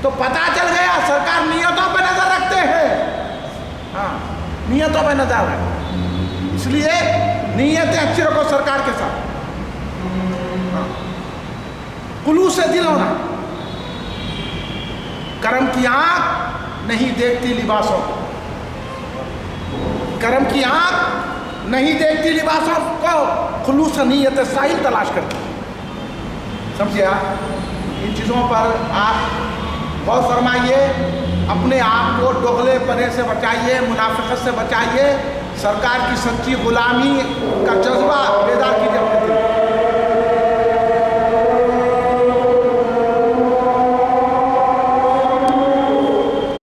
تو پتہ چل گیا سرکار نیتوں پہ نظر رکھتے ہیں، ہاں نیتوں پہ نظر رکھتے، اس لیے نیتیں اچھی رکھو سرکار کے ساتھ، خلوص سے دل ہونا، کرم کی آنکھ نہیں دیکھتی لباسوں کو، کرم کی آنکھ نہیں دیکھتی لباسوں کو، خلوص نیت سائل تلاش کرتی، سمجھے آپ، ان چیزوں پر آپ غور فرمائیے، اپنے آپ کو ڈوغلے پنے سے بچائیے، منافقت سے بچائیے، سرکار کی سچی غلامی کا جذبہ بیدار کیجیے اپنے دل